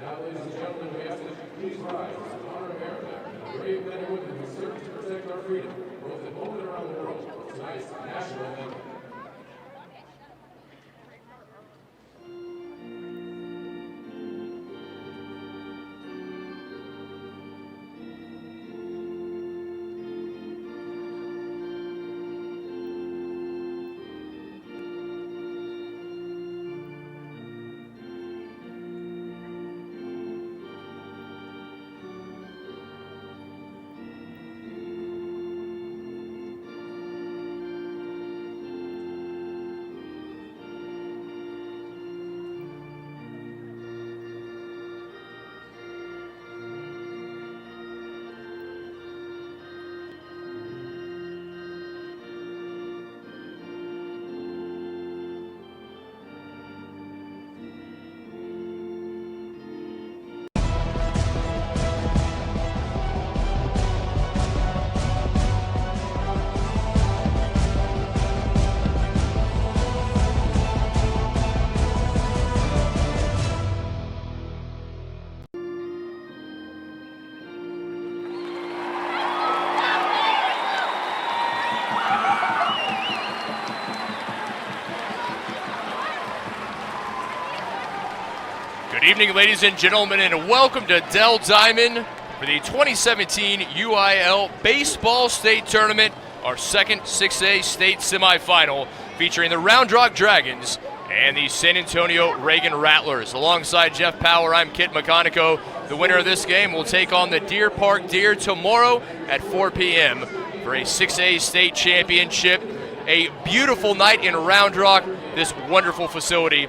Now, ladies and gentlemen, we ask that you please rise to honor America and the brave men and women who serve to protect our freedom, both at home and around the world. Tonight's national anthem. Good evening, ladies and gentlemen, and welcome to Dell Diamond for the 2017 UIL Baseball State Tournament, our second 6A state semifinal, featuring the Round Rock Dragons and the San Antonio Reagan Rattlers. Alongside Jeff Power, I'm Kit McConico. The winner of this game will take on the Deer Park Deer tomorrow at 4 p.m. for a 6A state championship. A beautiful night in Round Rock, this wonderful facility,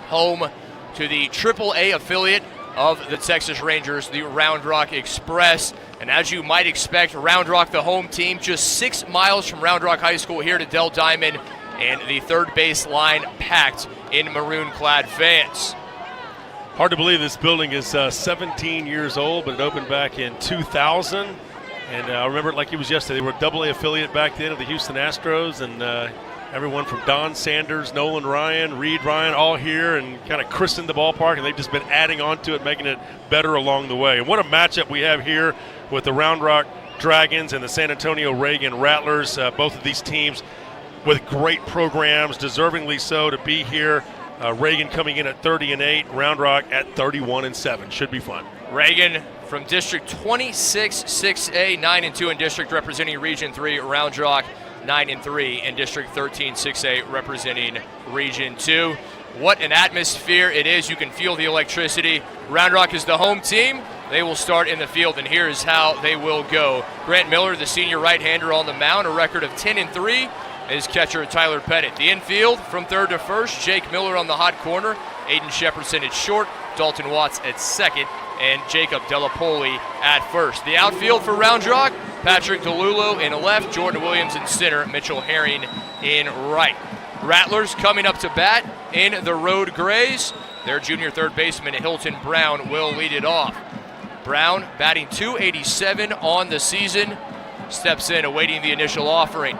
home to the AAA affiliate of the Texas Rangers, the Round Rock Express. And as you might expect, Round Rock, the home team, just 6 miles from Round Rock High School here to Dell Diamond, and the third base line packed in maroon-clad fans. Hard to believe this building is 17 years old, but it opened back in 2000. And I remember it like it was yesterday. They were a AA affiliate back then of the Houston Astros, and everyone from Don Sanders, Nolan Ryan, Reed Ryan, all here and kind of christened the ballpark, and they've just been adding on to it, making it better along the way. And what a matchup we have here with the Round Rock Dragons and the San Antonio Reagan Rattlers. Both of these teams with great programs, deservingly so to be here. Reagan coming in at 30-8, Round Rock at 31-7. Should be fun. Reagan from District 26, 6A, 9-2 in district, representing Region 3. Round Rock 9-3 in District 13, 6A, representing Region 2. What an atmosphere it is. You can feel the electricity. Round Rock is the home team. They will start in the field, and here's how they will go. Grant Miller, the senior right-hander on the mound, a record of 10-3. His catcher, Tyler Pettit. The infield from third to first, Jake Miller on the hot corner. Aiden Shepardson at short, Dalton Watts at second, and Jacob Delapoli at first. The outfield for Round Rock, Patrick DeLulo in left, Jordan Williams in center, Mitchell Herring in right. Rattlers coming up to bat in the Road Grays. Their junior third baseman, Hilton Brown, will lead it off. Brown batting .287 on the season, steps in awaiting the initial offering.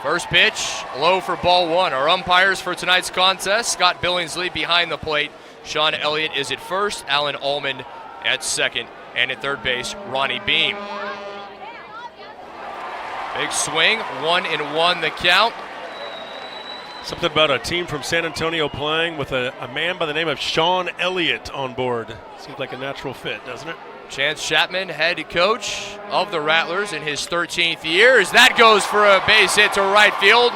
First pitch, low for ball one. Our umpires for tonight's contest, Scott Billingsley behind the plate, Sean Elliott is at first, Alan Ullman at second, and at third base, Ronnie Beam. Big swing, 1-1 the count. Something about a team from San Antonio playing with a man by the name of Sean Elliott on board. Seems like a natural fit, doesn't it? Chance Chapman, head coach of the Rattlers in his 13th year. As that goes for a base hit to right field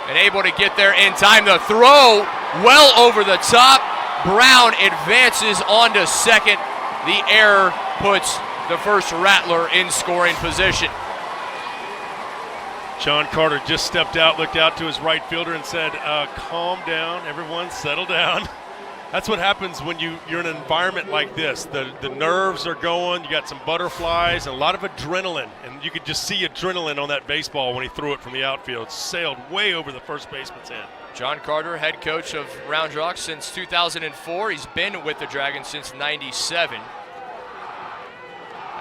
and able to get there in time. The throw well over the top. Brown advances onto second. The error puts the first Rattler in scoring position. John Carter just stepped out, looked out to his right fielder and said, calm down, everyone, settle down. That's what happens when you're in an environment like this. The nerves are going, you got some butterflies, and a lot of adrenaline. And you could just see adrenaline on that baseball when he threw it from the outfield. Sailed way over the first baseman's head. John Carter, head coach of Round Rock since 2004. He's been with the Dragons since '97.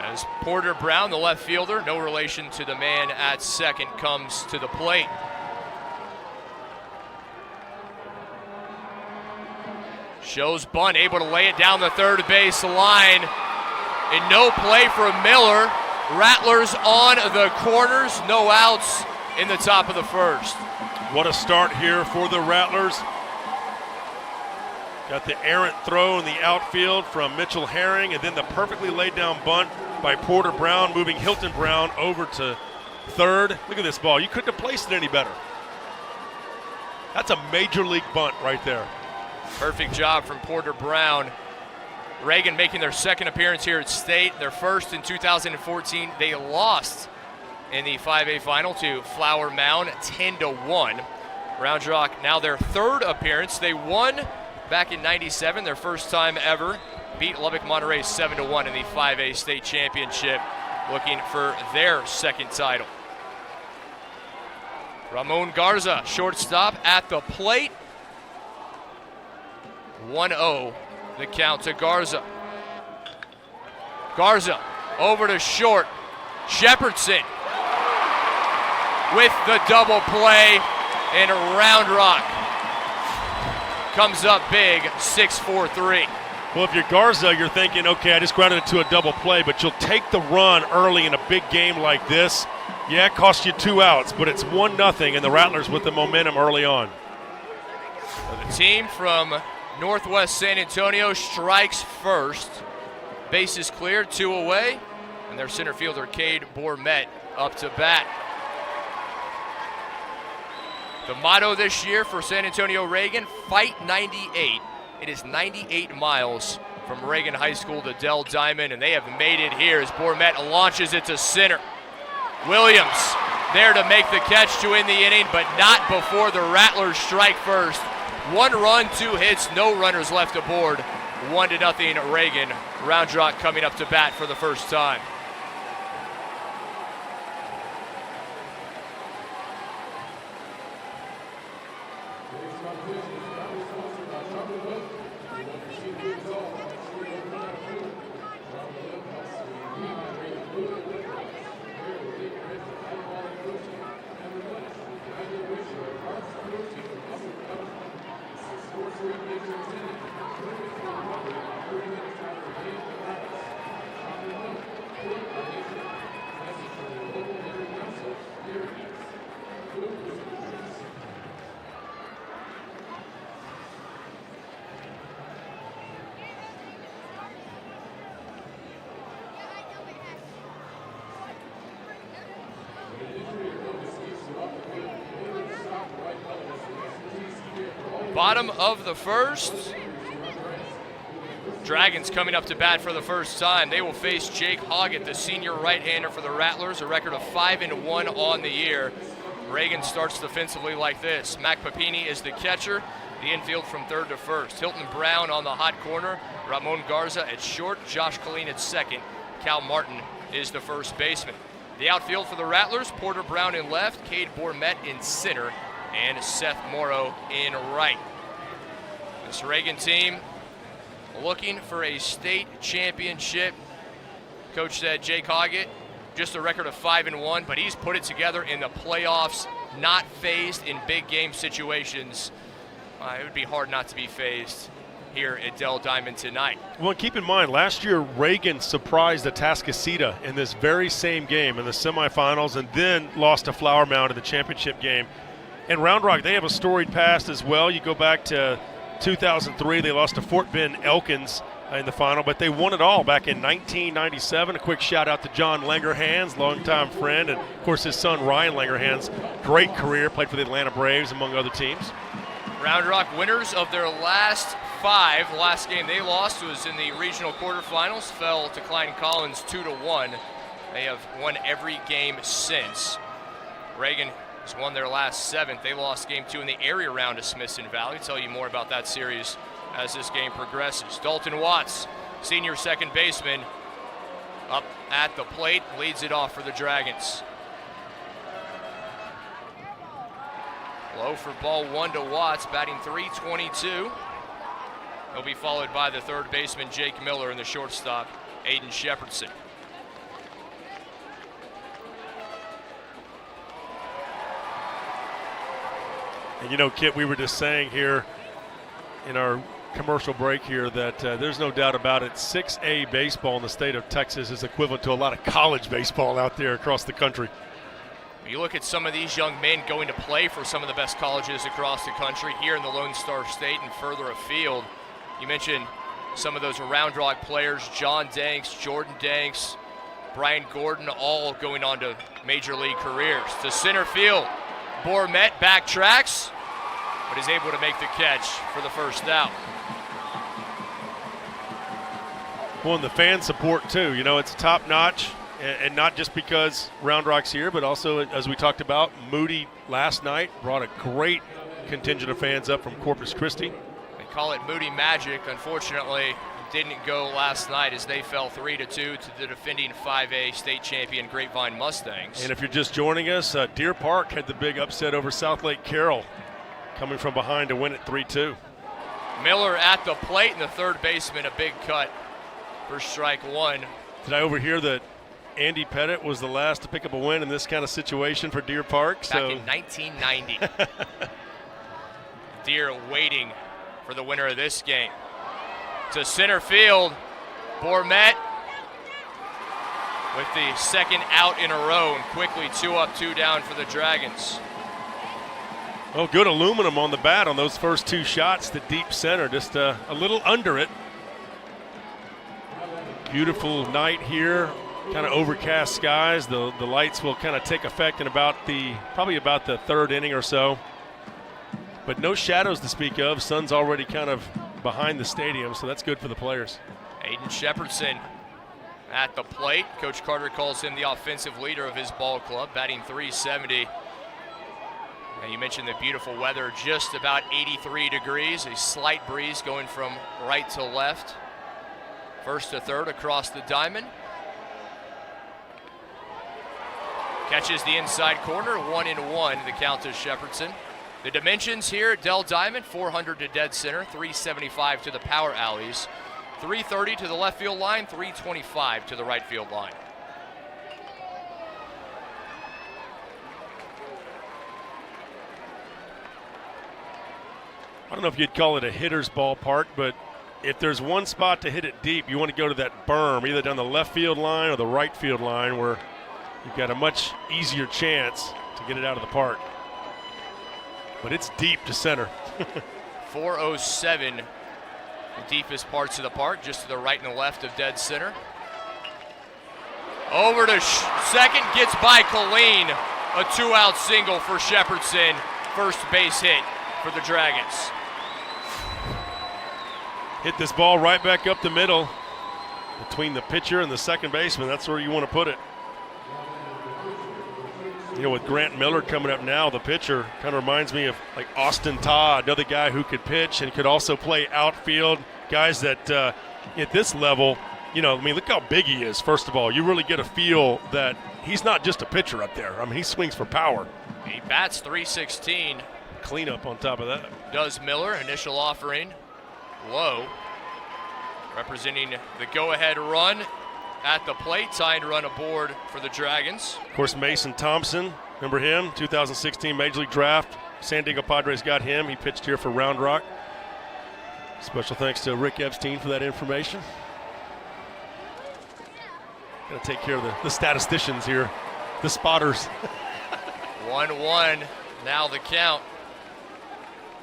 As Porter Brown, the left fielder, no relation to the man at second, comes to the plate. Shows bunt, able to lay it down the third base line. And no play for Miller. Rattlers on the corners, no outs in the top of the first. What a start here for the Rattlers. Got the errant throw in the outfield from Mitchell Herring, and then the perfectly laid down bunt by Porter Brown, moving Hilton Brown over to third. Look at this ball. You couldn't have placed it any better. That's a major league bunt right there. Perfect job from Porter Brown. Reagan making their second appearance here at State. Their first in 2014. They lost in the 5A final to Flower Mound 10-1. Round Rock now their third appearance. They won back in '97, their first time ever. Beat Lubbock Monterey 7-1 in the 5A state championship, looking for their second title. Ramon Garza, shortstop at the plate. 1-0, the count to Garza. Garza over to short. Shepherdson with the double play, and Round Rock comes up big, 6-4-3. Well, if you're Garza, you're thinking, okay, I just grounded it to a double play, but you'll take the run early in a big game like this. Yeah, it costs you 2 outs, but it's 1-0, and the Rattlers with the momentum early on. The team from Northwest San Antonio strikes first. Base is cleared, 2 away, and their center fielder, Cade Bourmet, up to bat. The motto this year for San Antonio Reagan, Fight 98. It is 98 miles from Reagan High School to Dell Diamond, and they have made it here as Bourmet launches it to center. Williams there to make the catch to end the inning, but not before the Rattlers strike first. 1 run, 2 hits, no runners left aboard. 1-0 Reagan. Round Rock coming up to bat for the first time. Bottom of the first. Dragons coming up to bat for the first time. They will face Jake Hoggett, the senior right-hander for the Rattlers, a record of 5-1 on the year. Reagan starts defensively like this. Mac Papini is the catcher. The infield from third to first. Hilton Brown on the hot corner. Ramon Garza at short. Josh Colleen at second. Cal Martin is the first baseman. The outfield for the Rattlers, Porter Brown in left, Cade Bourmet in center, and Seth Morrow in right. This Reagan team looking for a state championship. Coach said Jake Hoggett, just a record of 5-1, but he's put it together in the playoffs, not phased in big game situations. It would be hard not to be phased. here at Dell Diamond tonight. Well, keep in mind, last year Reagan surprised Atascocita in this very same game in the semifinals and then lost to Flower Mound in the championship game. And Round Rock, they have a storied past as well. You go back to 2003, they lost to Fort Bend Elkins in the final, but they won it all back in 1997. A quick shout out to John Langerhans, longtime friend, and of course his son Ryan Langerhans, great career, played for the Atlanta Braves among other teams. Round Rock winners of their last 5. The last game they lost was in the regional quarterfinals, fell to Klein Collins 2-1. They have won every game since. Reagan has won their last 7. They lost game 2 in the area round of Smithson Valley. Tell you more about that series as this game progresses. Dalton Watts, senior second baseman, up at the plate, leads it off for the Dragons. Low for ball 1 to Watts, batting .322. He'll be followed by the third baseman, Jake Miller, and the shortstop, Aiden Shepherdson. And you know, Kit, we were just saying here in our commercial break here that there's no doubt about it, 6A baseball in the state of Texas is equivalent to a lot of college baseball out there across the country. You look at some of these young men going to play for some of the best colleges across the country here in the Lone Star State and further afield. You mentioned some of those Round Rock players, John Danks, Jordan Danks, Brian Gordon, all going on to major league careers. To center field, Bourmet backtracks, but is able to make the catch for the first out. Well, and the fan support too. You know, it's top notch. And not just because Round Rock's here, but also, as we talked about, Moody last night brought a great contingent of fans up from Corpus Christi. They call it Moody Magic. Unfortunately, didn't go last night as they fell 3-2 to the defending 5A state champion Grapevine Mustangs. And if you're just joining us, Deer Park had the big upset over South Lake Carroll, coming from behind to win it 3-2. Miller at the plate, and the third baseman a big cut for strike 1. Did I overhear that Andy Pettit was the last to pick up a win in this kind of situation for Deer Park? Back in 1990. Deer waiting for the winner of this game. To center field, Bourmet with the second out in a row, and quickly 2 up, 2 down for the Dragons. Oh, good aluminum on the bat on those first 2 shots to deep center, just a little under it. Beautiful night here. Kind of overcast skies. The lights will kind of take effect in probably about the 3rd inning or so. But no shadows to speak of. Sun's already kind of behind the stadium, so that's good for the players. Aiden Shepherdson at the plate. Coach Carter calls him the offensive leader of his ball club, batting .370. And you mentioned the beautiful weather, just about 83 degrees, a slight breeze going from right to left. First to third across the diamond. Catches the inside corner, 1-1, the count to Shepherdson. The dimensions here at Dell Diamond, 400 to dead center, 375 to the power alleys, 330 to the left field line, 325 to the right field line. I don't know if you'd call it a hitter's ballpark, but if there's one spot to hit it deep, you want to go to that berm, either down the left field line or the right field line, where you've got a much easier chance to get it out of the park. But it's deep to center. 407, the deepest parts of the park, just to the right and the left of dead center. Over to second, gets by Colleen. A 2-out single for Shepherdson. First base hit for the Dragons. Hit this ball right back up the middle between the pitcher and the second baseman. That's where you want to put it. You know, with Grant Miller coming up now, the pitcher kind of reminds me of like Austin Todd, another guy who could pitch and could also play outfield. Guys that at this level, you know, I mean, look how big he is, first of all. You really get a feel that he's not just a pitcher up there. I mean, he swings for power. He bats .316. Cleanup on top of that. Does Miller, initial offering, low. Representing the go-ahead run at the plate, tying run aboard for the Dragons. Of course, Mason Thompson, remember him? 2016 Major League Draft. San Diego Padres got him. He pitched here for Round Rock. Special thanks to Rick Epstein for that information. Got to take care of the statisticians here, the spotters. 1-1, now the count.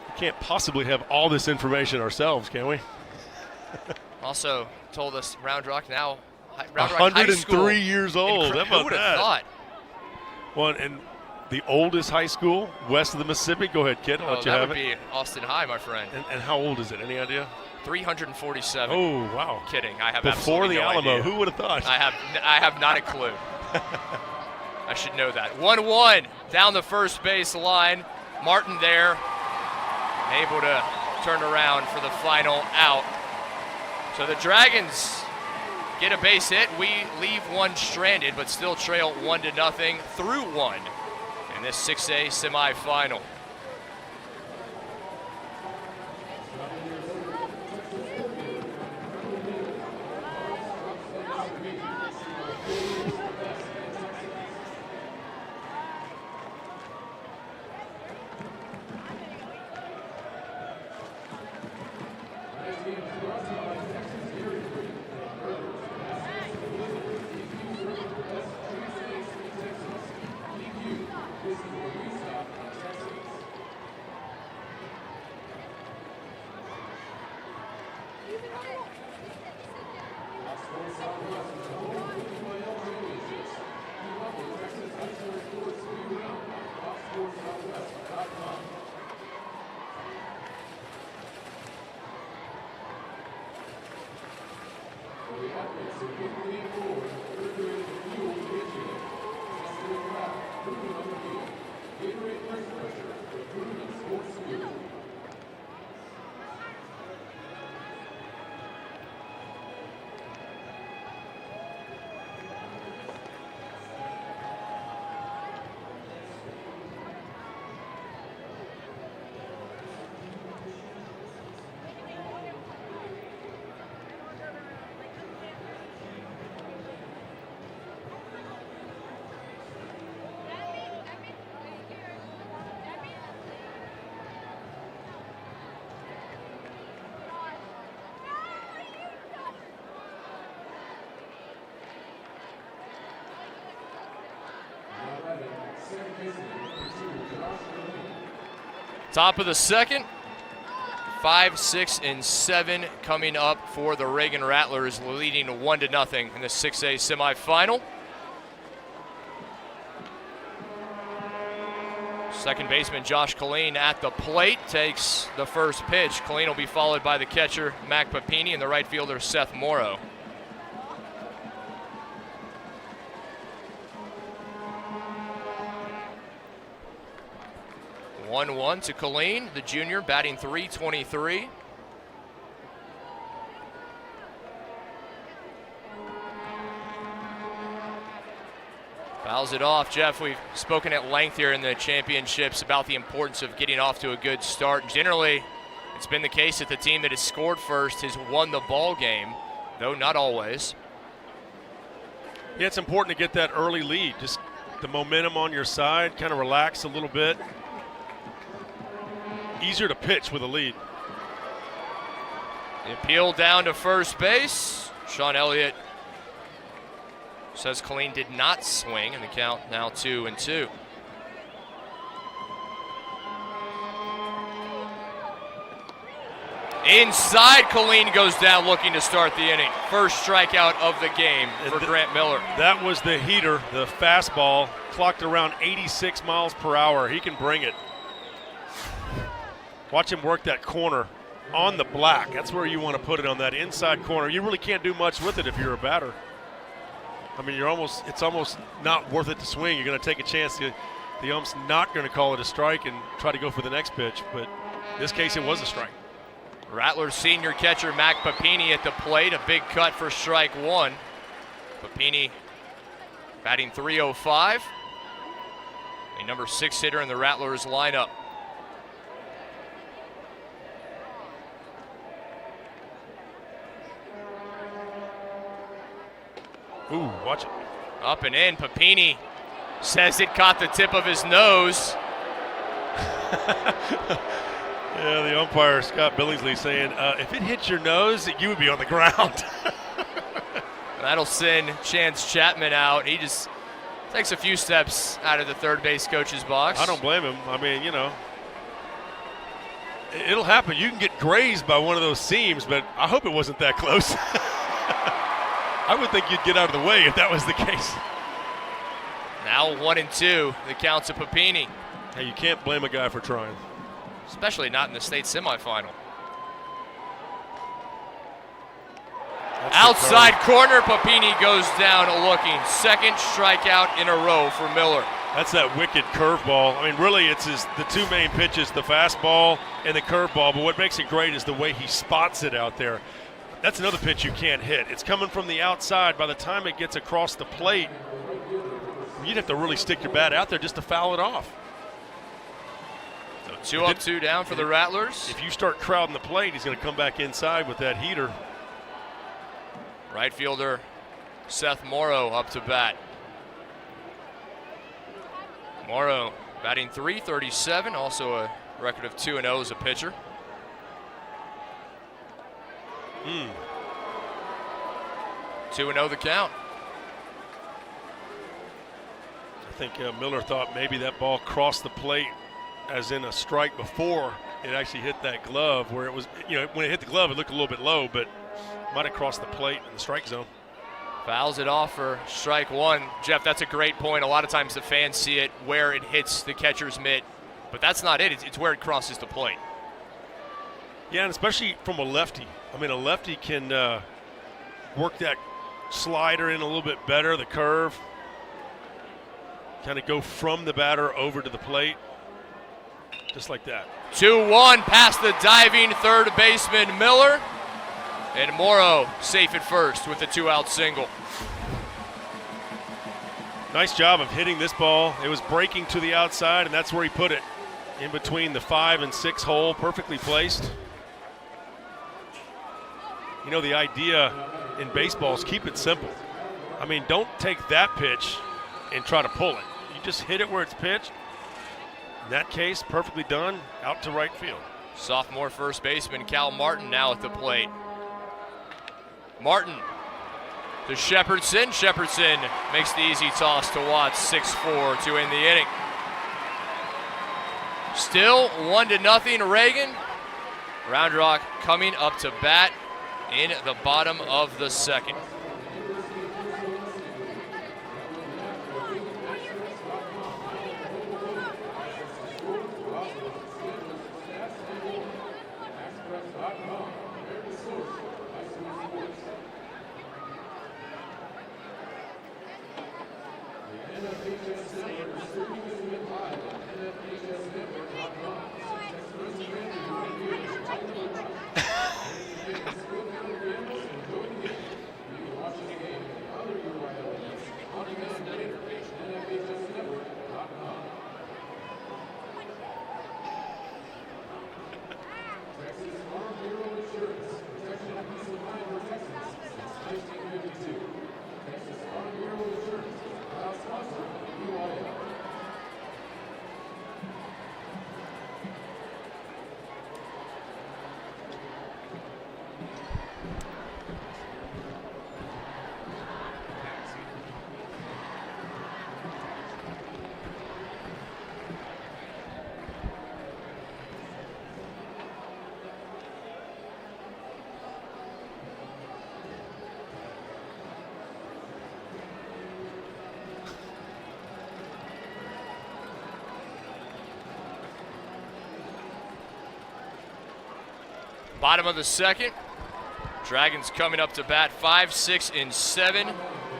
We can't possibly have all this information ourselves, can we? Also told us Round Rock now, Round Rock High 103 School. years old. How about Who would have that? thought? Well, and the oldest high school west of the Mississippi. Go ahead, kid. I'll let you that have would it. be Austin High, my friend. And how old is it? Any idea? 347. Oh, wow. Kidding. I have Before absolutely the no Alamo. idea. Who would have thought? I have not a clue. I should know that. 1-1 down the first base line. Martin there, able to turn around for the final out. So the Dragons get a base hit. We leave one stranded, but still trail 1-0 through one in this 6A semifinal. Top of the second, 5, 6, and 7 coming up for the Reagan Rattlers, leading 1-0 in the 6A semifinal. Second baseman Josh Colleen at the plate takes the first pitch. Colleen will be followed by the catcher Mac Papini and the right fielder Seth Morrow. 1-1 to Colleen, the junior, batting .323. Fouls it off. Jeff, we've spoken at length here in the championships about the importance of getting off to a good start. Generally, it's been the case that the team that has scored first has won the ball game, though not always. Yeah, it's important to get that early lead. Just the momentum on your side, kind of relax a little bit. Easier to pitch with a lead. The appeal down to first base. Sean Elliott says Colleen did not swing, and the count now 2-2. Inside, Colleen goes down looking to start the inning. First strikeout of the game for Grant Miller. That was the heater, the fastball, clocked around 86 miles per hour. He can bring it. Watch him work that corner on the black. That's where you want to put it, on that inside corner. You really can't do much with it if you're a batter. I mean, it's almost not worth it to swing. You're going to take a chance. The ump's not going to call it a strike and try to go for the next pitch, but in this case it was a strike. Rattlers senior catcher Mac Papini at the plate. A big cut for strike one. Papini batting .305. A number 6 hitter in the Rattlers lineup. Ooh, watch it. Up and in. Papini says it caught the tip of his nose. Yeah, the umpire, Scott Billingsley, saying, if it hits your nose, you would be on the ground. That'll send Chance Chapman out. He just takes a few steps out of the third base coach's box. I don't blame him. I mean, it'll happen. You can get grazed by one of those seams, but I hope it wasn't that close. I would think you'd get out of the way if that was the case. Now 1-2, the count's to Papini. Hey, you can't blame a guy for trying. Especially not in the state semifinal. That's outside corner, Papini goes down looking. Second strikeout in a row for Miller. That's that wicked curveball. I mean, really, it's the two main pitches, the fastball and the curveball. But what makes it great is the way he spots it out there. That's another pitch you can't hit. It's coming from the outside. By the time it gets across the plate, you'd have to really stick your bat out there just to foul it off. So 2 up, 2 down for the Rattlers. If you start crowding the plate, he's going to come back inside with that heater. Right fielder Seth Morrow up to bat. Morrow batting .337, also a record of 2-0 as a pitcher. 2-0 the count. I think Miller thought maybe that ball crossed the plate as in a strike before it actually hit that glove, where it was, when it hit the glove, it looked a little bit low, but might have crossed the plate in the strike zone. Fouls it off for strike one. Jeff, that's a great point. A lot of times the fans see it where it hits the catcher's mitt, but that's not it. It's where it crosses the plate. Yeah, and especially from a lefty. I mean, a lefty can work that slider in a little bit better, the curve, kind of go from the batter over to the plate, just like that. 2-1 past the diving third baseman Miller. And Morrow safe at first with a 2-out single. Nice job of hitting this ball. It was breaking to the outside, and that's where he put it, in between the 5 and 6 hole, perfectly placed. The idea in baseball is keep it simple. I mean, don't take that pitch and try to pull it. You just hit it where it's pitched. In that case, perfectly done, out to right field. Sophomore first baseman Cal Martin now at the plate. Martin to Shepherdson. Shepherdson makes the easy toss to Watts, 6-4 to end the inning. Still 1-0 Reagan. Round Rock coming up to bat in the bottom of the second. Bottom of the second. Dragons coming up to bat 5, 6, and 7.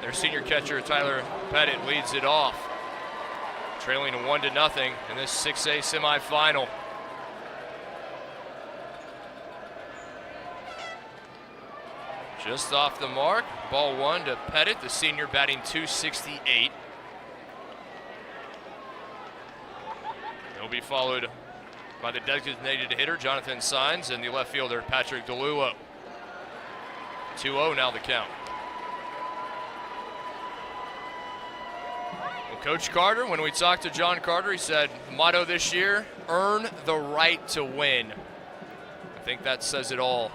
Their senior catcher, Tyler Pettit, leads it off. Trailing 1-0 in this 6A semifinal. Just off the mark. Ball 1 to Pettit, the senior batting .268. He'll be followed by the designated hitter, Jonathan Sines, and the left fielder, Patrick DeLulo. 2-0 now the count. Well, Coach Carter, when we talked to John Carter, he said the motto this year, earn the right to win. I think that says it all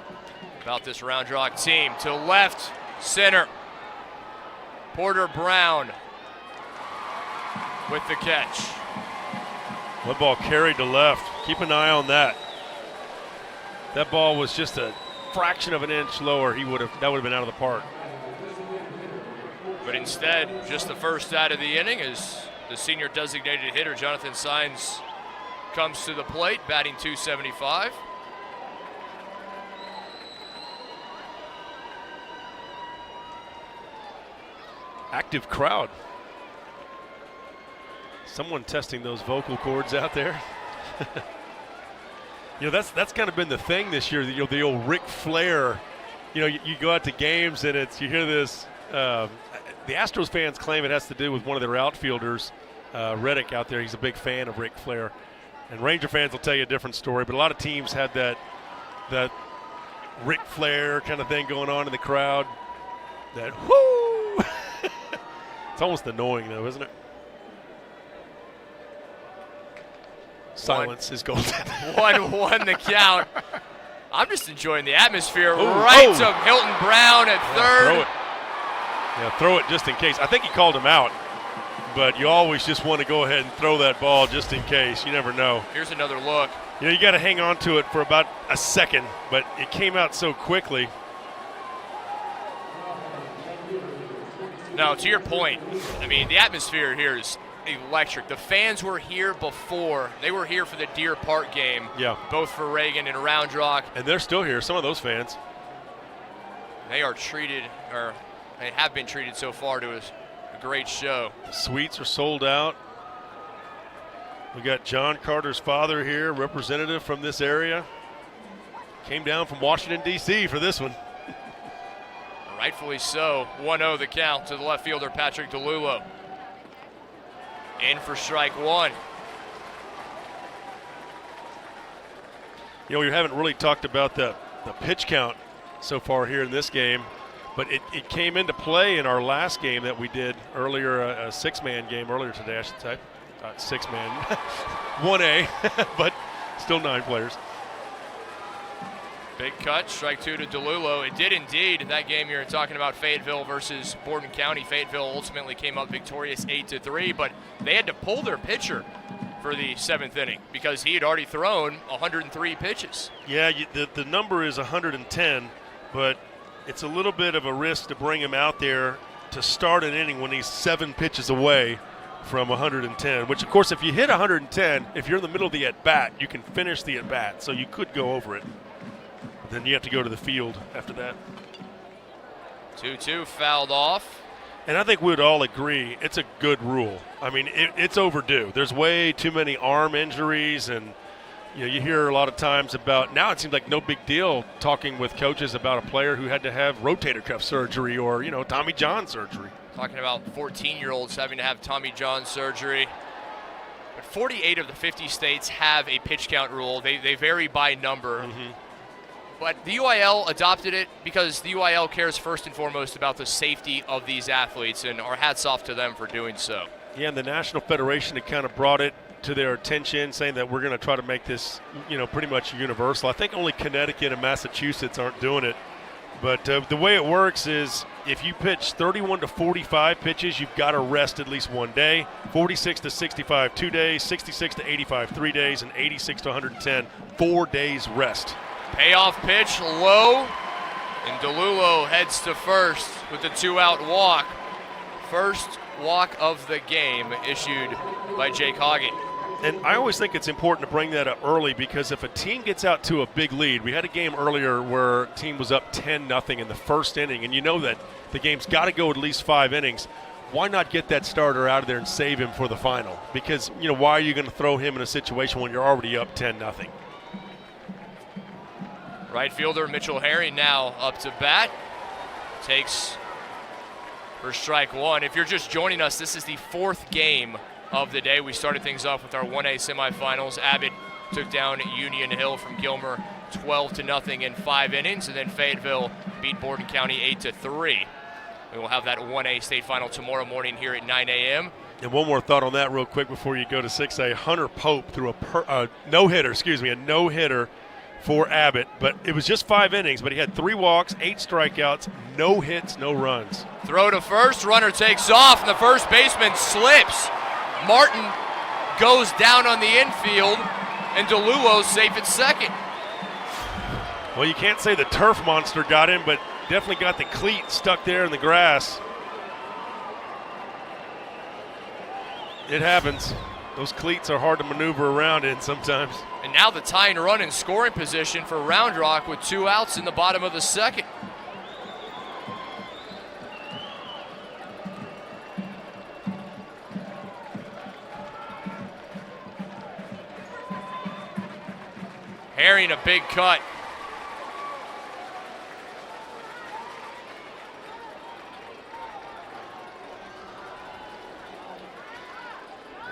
about this Round Rock team. To left, center. Porter Brown with the catch. One ball carried to left. Keep an eye on that. That ball was just a fraction of an inch lower. That would have been out of the park. But instead, just the first out of the inning as the senior designated hitter, Jonathan Sines, comes to the plate, batting .275. Active crowd. Someone testing those vocal cords out there. That's kind of been the thing this year. The old Ric Flair. You go out to games and you hear this. The Astros fans claim it has to do with one of their outfielders, Reddick out there. He's a big fan of Ric Flair. And Ranger fans will tell you a different story. But a lot of teams had that Ric Flair kind of thing going on in the crowd. That whoo! It's almost annoying though, isn't it? Silence is golden. 1-1 the count. I'm just enjoying the atmosphere. To Hilton Brown at third. Throw it. Yeah, throw it just in case. I think he called him out, but you always just want to go ahead and throw that ball just in case. You never know. Here's another look. You got to hang on to it for about a second, but it came out so quickly. No, to your point, I mean, the atmosphere here is electric. The fans were here before. They were here for the Deer Park game. Yeah. Both for Reagan and Round Rock. And they're still here, some of those fans. They are treated, or they have been treated so far to a great show. The suites are sold out. We got John Carter's father here, representative from this area. Came down from Washington, D.C. for this one. Rightfully so. 1-0 the count to the left fielder, Patrick DeLulo. In for strike one. We haven't really talked about the pitch count so far here in this game, but it came into play in our last game that we did earlier, a six-man game earlier today, I should say. Six-man, 1A, but still 9 players. Big cut, strike two to DeLulo. It did indeed. In that game you're talking about, Fayetteville versus Borden County. Fayetteville ultimately came up victorious 8-3, but they had to pull their pitcher for the 7th inning because he had already thrown 103 pitches. Yeah, the number is 110, but it's a little bit of a risk to bring him out there to start an inning when he's 7 pitches away from 110, which, of course, if you hit 110, if you're in the middle of the at-bat, you can finish the at-bat, so you could go over it. Then you have to go to the field after that. 2-2 fouled off. And I think we'd all agree it's a good rule. I mean, it's overdue. There's way too many arm injuries, and you hear a lot of times about, now it seems like no big deal talking with coaches about a player who had to have rotator cuff surgery or, Tommy John surgery. Talking about 14-year-olds having to have Tommy John surgery. But 48 of the 50 states have a pitch count rule. They vary by number. Mm-hmm. But the UIL adopted it because the UIL cares first and foremost about the safety of these athletes, and our hats off to them for doing so. Yeah, and the National Federation had kind of brought it to their attention, saying that we're going to try to make this, pretty much universal. I think only Connecticut and Massachusetts aren't doing it. But the way it works is if you pitch 31 to 45 pitches, you've got to rest at least 1 day. 46 to 65, 2 days. 66 to 85, 3 days. And 86 to 110, 4 days rest. Payoff pitch low, and DeLulo heads to first with the 2-out walk. First walk of the game issued by Jake Hagen. And I always think it's important to bring that up early because if a team gets out to a big lead, we had a game earlier where a team was up 10-0 in the first inning, and you know that the game's got to go at least 5 innings. Why not get that starter out of there and save him for the final? Because, why are you going to throw him in a situation when you're already up 10-0? Right fielder Mitchell Herring now up to bat. Takes for strike one. If you're just joining us, this is the 4th game of the day. We started things off with our 1A semifinals. Abbott took down Union Hill from Gilmer 12-0 in 5 innings, and then Fayetteville beat Borden County 8-3. We will have that 1A state final tomorrow morning here at 9 a.m. And one more thought on that real quick before you go to 6A. Hunter Pope threw a no-hitter for Abbott. But it was just 5 innings, but he had 3 walks, 8 strikeouts, no hits, no runs. Throw to first, runner takes off, and the first baseman slips. Martin goes down on the infield, and DeLuo's safe at second. Well, you can't say the turf monster got him, but definitely got the cleat stuck there in the grass. It happens. Those cleats are hard to maneuver around in sometimes. And now the tying run in scoring position for Round Rock with 2 outs in the bottom of the second. Herring a big cut.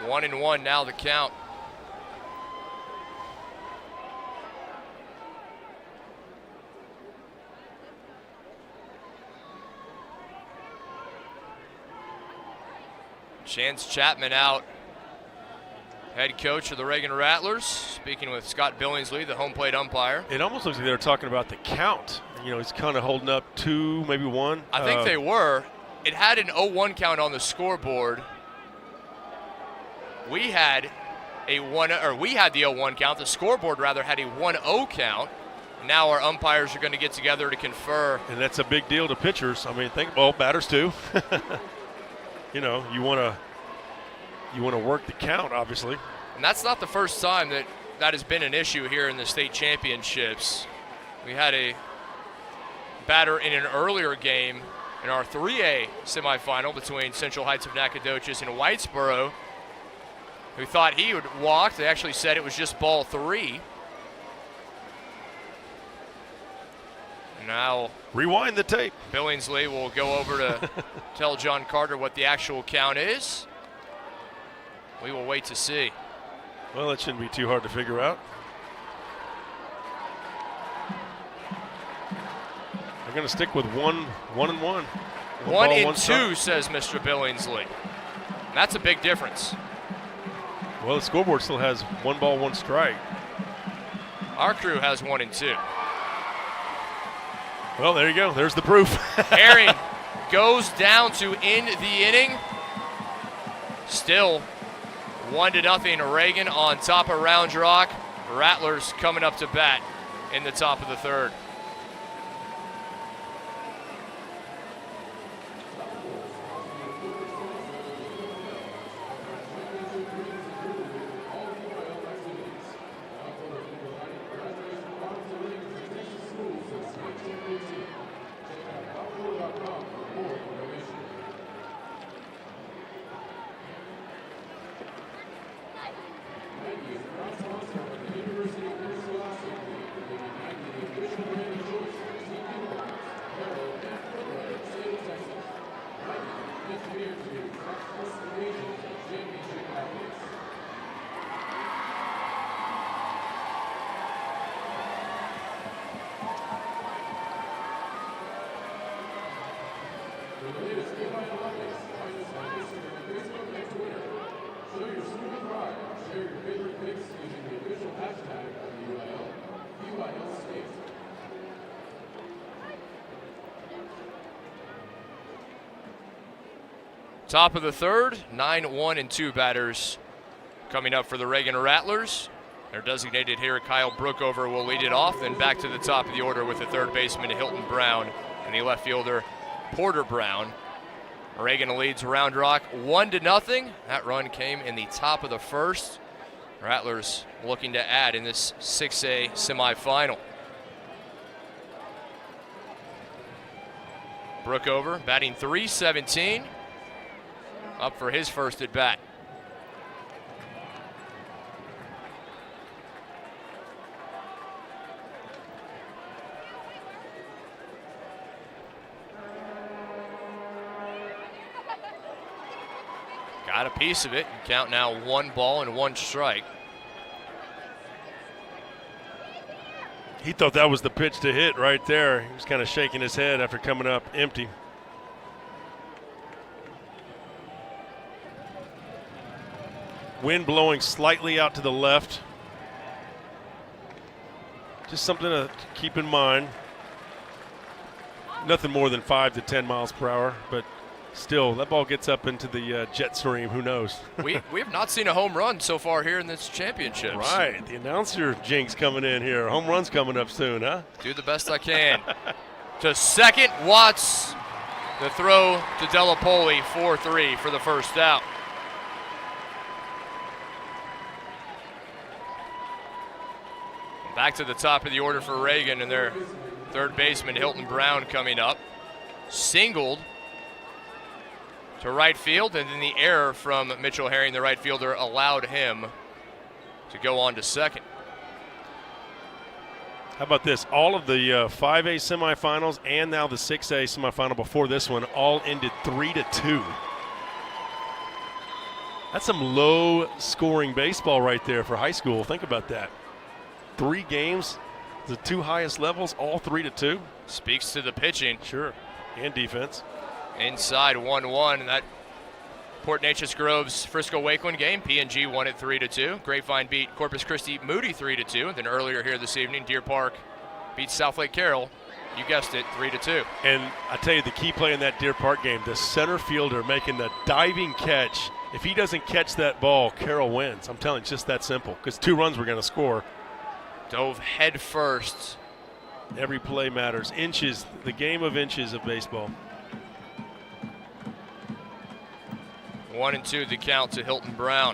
One and one now the count. Chance Chapman out. Head coach of the Reagan Rattlers, speaking with Scott Billingsley, the home plate umpire. It almost looks like they were talking about the count. You know, he's kind of holding up 2, maybe 1. I think they were. It had an 0-1 count on the scoreboard. We had the 0-1 count. The scoreboard rather had a 1-0 count. Now our umpires are going to get together to confer. And that's a big deal to pitchers. I mean, batters too. You know, you want to work the count, obviously. And that's not the first time that has been an issue here in the state championships. We had a batter in an earlier game in our 3A semifinal between Central Heights of Nacogdoches and Whitesboro, who thought he would walk. They actually said it was just ball 3. Now, rewind the tape. Billingsley will go over to tell John Carter what the actual count is. We will wait to see. Well, it shouldn't be too hard to figure out. They're going to stick with 1-1. 1 and 2, says Mr. Billingsley. That's a big difference. Well, the scoreboard still has 1 ball, 1 strike. Our crew has 1 and 2. Well, there you go. There's the proof. Herring goes down to end the inning. Still 1-0 Reagan on top of Round Rock. Rattlers coming up to bat in the top of the third. Top of the third, 9-1-2 batters coming up for the Reagan Rattlers. Their designated hitter, Kyle Brookover, will lead it off, then back to the top of the order with the third baseman, Hilton Brown, and the left fielder, Porter Brown. Reagan leads Round Rock 1-0. That run came in the top of the first. Rattlers looking to add in this 6A semifinal. Brookover batting .317. Up for his first at bat. Got a piece of it. Count now 1 ball and 1 strike. He thought that was the pitch to hit right there. He was kind of shaking his head after coming up empty. Wind blowing slightly out to the left. Just something to keep in mind. Nothing more than 5 to 10 miles per hour, but still, that ball gets up into the jet stream. Who knows? we have not seen a home run so far here in this championship. Right. The announcer jinx coming in here. Home run's coming up soon, huh? Do the best I can. To second, Watts. The throw to Delapoli, 4-3 for the first out. Back to the top of the order for Reagan and their third baseman, Hilton Brown, coming up. Singled to right field, and then the error from Mitchell Herring, the right fielder, allowed him to go on to second. How about this? All of the 5A semifinals and now the 6A semifinal before this one all ended 3-2. That's some low-scoring baseball right there for high school. Think about that. 3 games, the 2 highest levels, all 3-2. Speaks to the pitching. Sure, and defense. Inside 1-1, and that Port Neches Groves Frisco Wakeland game, P&G won it 3-2. Grapevine beat Corpus Christi Moody 3-2. And then earlier here this evening, Deer Park beat South Lake Carroll, you guessed it, 3-2. And I tell you, the key play in that Deer Park game, the center fielder making the diving catch. If he doesn't catch that ball, Carroll wins. I'm telling you, it's just that simple, because 2 runs we're going to score. Dove head first. Every play matters. Inches, the game of inches of baseball. 1-2 the count to Hilton Brown.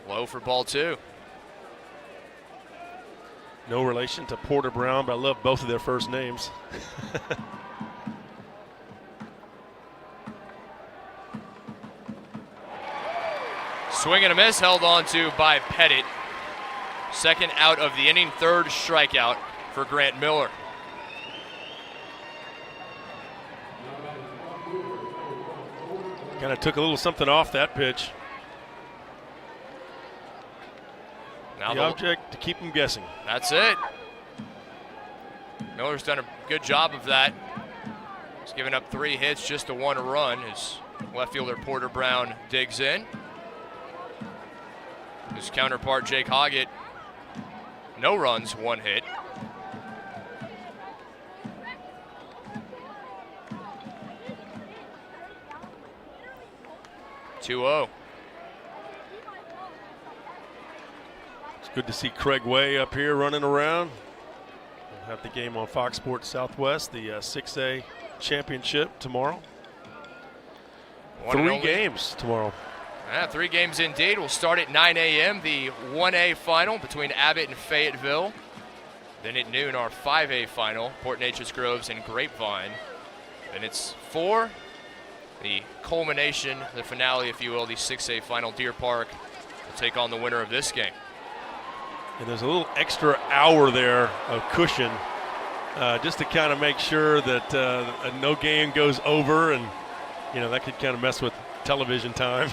Low for ball 2. No relation to Porter Brown, but I love both of their first names. Swing and a miss, held on to by Pettit. Second out of the inning, third strikeout for Grant Miller. Kind of took a little something off that pitch. Now the object to keep him guessing. That's it. Miller's done a good job of that. He's given up 3 hits, just a 1 run. His left fielder Porter Brown digs in. His counterpart Jake Hoggett, no runs, 1 hit. (2-0). It's good to see Craig Way up here running around. We'll have the game on Fox Sports Southwest, the 6A championship tomorrow. 3 games tomorrow. Yeah, 3 games indeed. We'll start at 9 a.m. The 1A final between Abbott and Fayetteville. Then at noon, our 5A final, Port Neches Groves and Grapevine. Then it's 4. The culmination, the finale, if you will, the 6A final. Deer Park will take on the winner of this game. And there's a little extra hour there of cushion just to kind of make sure that no game goes over, and you know that could kind of mess with television time.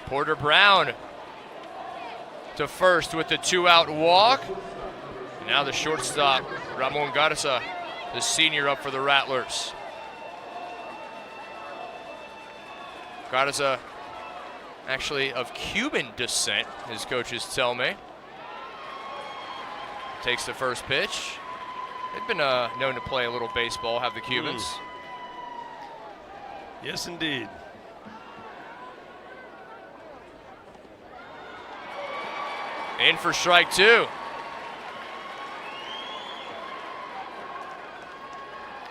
Porter Brown to first with the 2-out walk. Now the shortstop, Ramon Garza, the senior, up for the Rattlers. Garza, actually of Cuban descent, his coaches tell me. Takes the first pitch. They've been known to play a little baseball, have the Cubans. Yes, indeed. In for strike 2.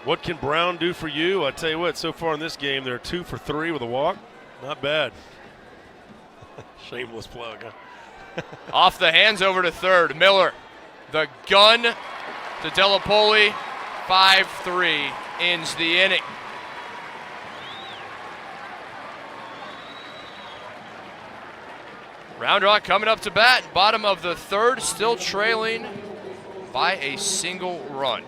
What can Brown do for you? I tell you what, so far in this game, they're 2 for 3 with a walk. Not bad. Shameless plug, huh? Off the hands over to third. Miller, the gun to Delapoli. 5-3 ends the inning. Round Rock coming up to bat, bottom of the third, still trailing by a single run.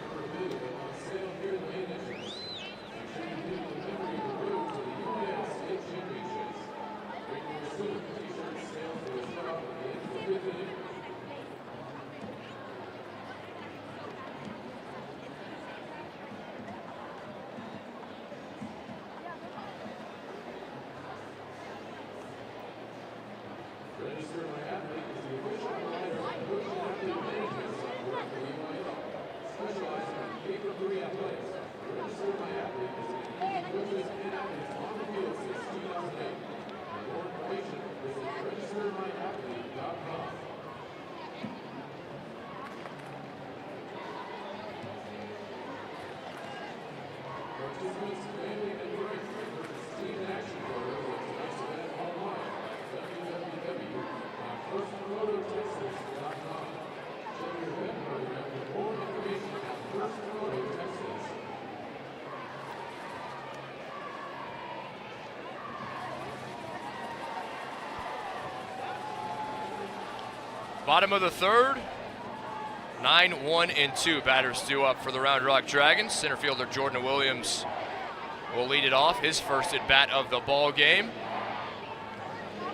Participants, family, and friends versus team action photos of tonight's event online. www.firstphototexas.com. Check your event program for more information at First Photo Texas. Bottom of the third, 9-1-2. Batters due up for the Round Rock Dragons. Center fielder Jordan Williams will lead it off, his first at bat of the ball game.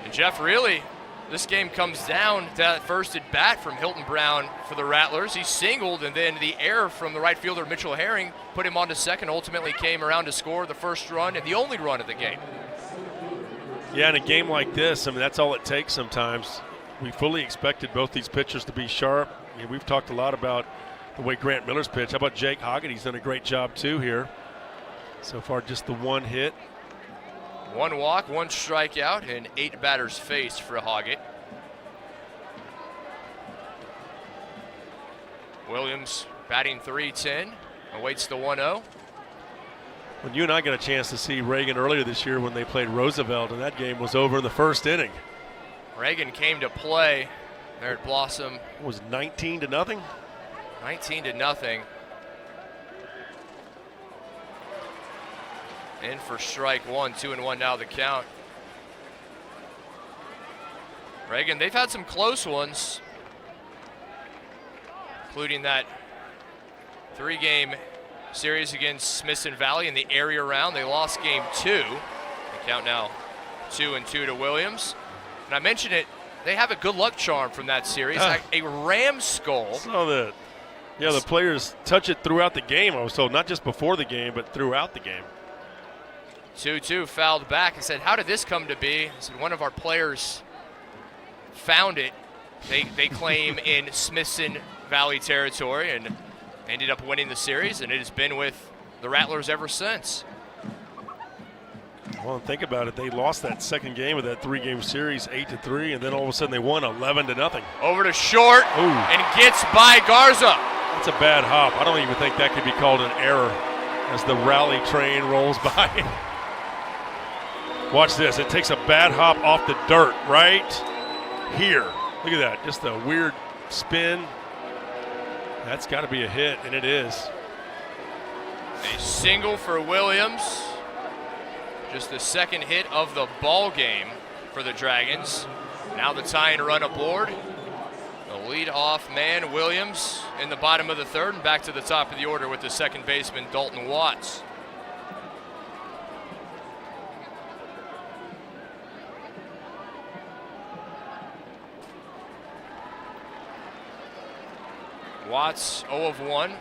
And Jeff, really, this game comes down to that first at bat from Hilton Brown for the Rattlers. He singled, and then the error from the right fielder Mitchell Herring put him on to second. Ultimately came around to score the first run and the only run of the game. Yeah, in a game like this, I mean, that's all it takes sometimes. We fully expected both these pitchers to be sharp. I mean, we've talked a lot about the way Grant Miller's pitched. How about Jake Hoggett? He's done a great job too here. So far, just the one hit. 1 walk, 1 strikeout, and 8 batters faced for Hoggett. Williams batting .310, awaits the 1-0. When you and I got a chance to see Reagan earlier this year when they played Roosevelt, and that game was over in the first inning. Reagan came to play there at Blossom. It was 19-0? 19-0. In for strike one, 2-1 now the count. Reagan, they've had some close ones, including that 3-game series against Smithson Valley in the area round. They lost game 2. The count now 2-2 to Williams. And I mentioned it, they have a good luck charm from that series, a ram skull. Saw that. Yeah, the players touch it throughout the game, I was told, not just before the game, but throughout the game. 2-2 fouled back. I said, how did this come to be? I said, one of our players found it. They claim in Smithson Valley territory and ended up winning the series, and it has been with the Rattlers ever since. Well, think about it. They lost that second game of that 3-game series 8-3, and then all of a sudden they won 11-0. Over to short. Ooh. And gets by Garza. That's a bad hop. I don't even think that could be called an error as the rally train rolls by. Watch this. It takes a bad hop off the dirt right here. Look at that. Just a weird spin. That's got to be a hit, and it is. A single for Williams. Just the second hit of the ball game for the Dragons. Now the tying run aboard. The lead-off man, Williams, in the bottom of the third, and back to the top of the order with the second baseman, Dalton Watts. Watts 0 of 1.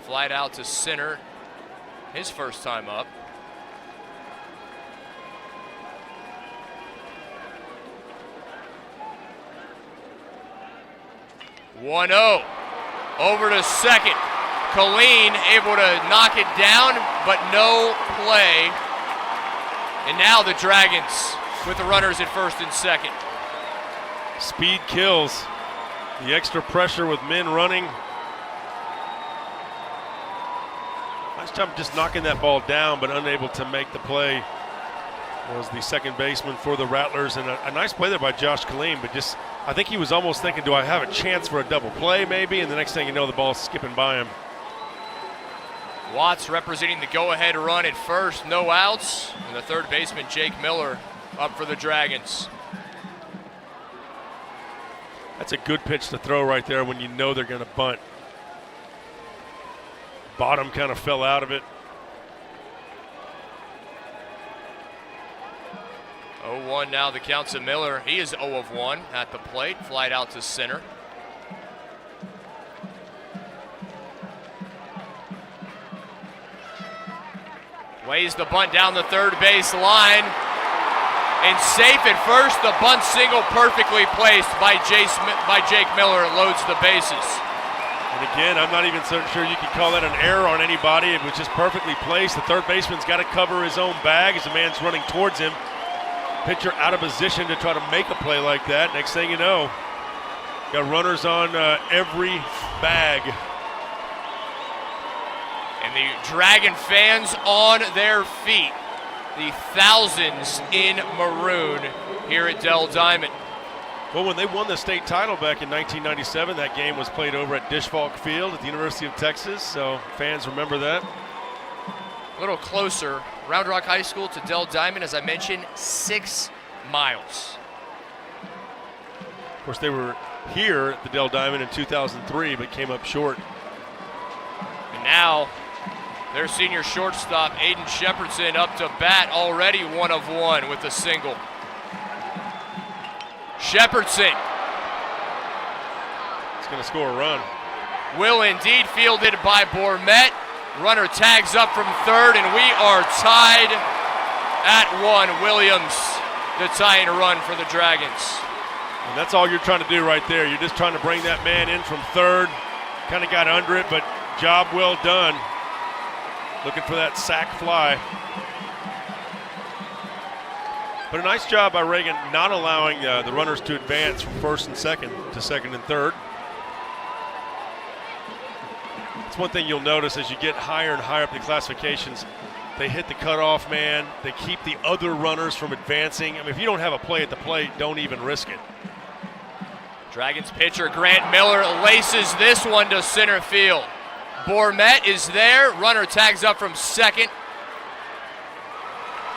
Flied out to center his first time up. One 0 over to second. Colleen able to knock it down, but no play. And now the Dragons with the runners at first and second. Speed kills. The extra pressure with men running. Nice job just knocking that ball down, but unable to make the play was the second baseman for the Rattlers. And a nice play there by Josh Colleen, but just, I think he was almost thinking, do I have a chance for a double play maybe? And the next thing you know, the ball's skipping by him. Watts representing the go-ahead run at first, no outs. And the third baseman, Jake Miller, up for the Dragons. That's a good pitch to throw right there when you know they're going to bunt. Bottom kind of fell out of it. 0-1 now the count to Miller. He is 0 of 1 at the plate. Flied out to center. Weighs the bunt down the third base line. And safe at first, the bunt single perfectly placed by Jake Miller. Loads the bases. And again, I'm not even so sure you could call that an error on anybody. It was just perfectly placed. The third baseman's got to cover his own bag as the man's running towards him. Pitcher out of position to try to make a play like that. Next thing you know, got runners on every bag. And the Dragon fans on their feet. The thousands in maroon here at Dell Diamond. Well, when they won the state title back in 1997, that game was played over at Dishfalk Field at the University of Texas, so fans remember that. A little closer, Round Rock High School to Dell Diamond, as I mentioned, 6 miles. Of course, they were here at the Dell Diamond in 2003, but came up short. And now, their senior shortstop, Aiden Shepardson, up to bat, already 1 of 1 with a single. Shepardson. He's going to score a run. Will indeed, fielded by Bourmet. Runner tags up from third, and we are tied at 1. Williams, the tying run for the Dragons. And that's all you're trying to do right there. You're just trying to bring that man in from third. Kind of got under it, but job well done. Looking for that sac fly. But a nice job by Reagan not allowing the runners to advance from first and second to second and third. It's one thing you'll notice as you get higher and higher up the classifications. They hit the cutoff man. They keep the other runners from advancing. I mean, if you don't have a play at the plate, don't even risk it. Dragons pitcher Grant Miller laces this one to center field. Bourmet is there. Runner tags up from second.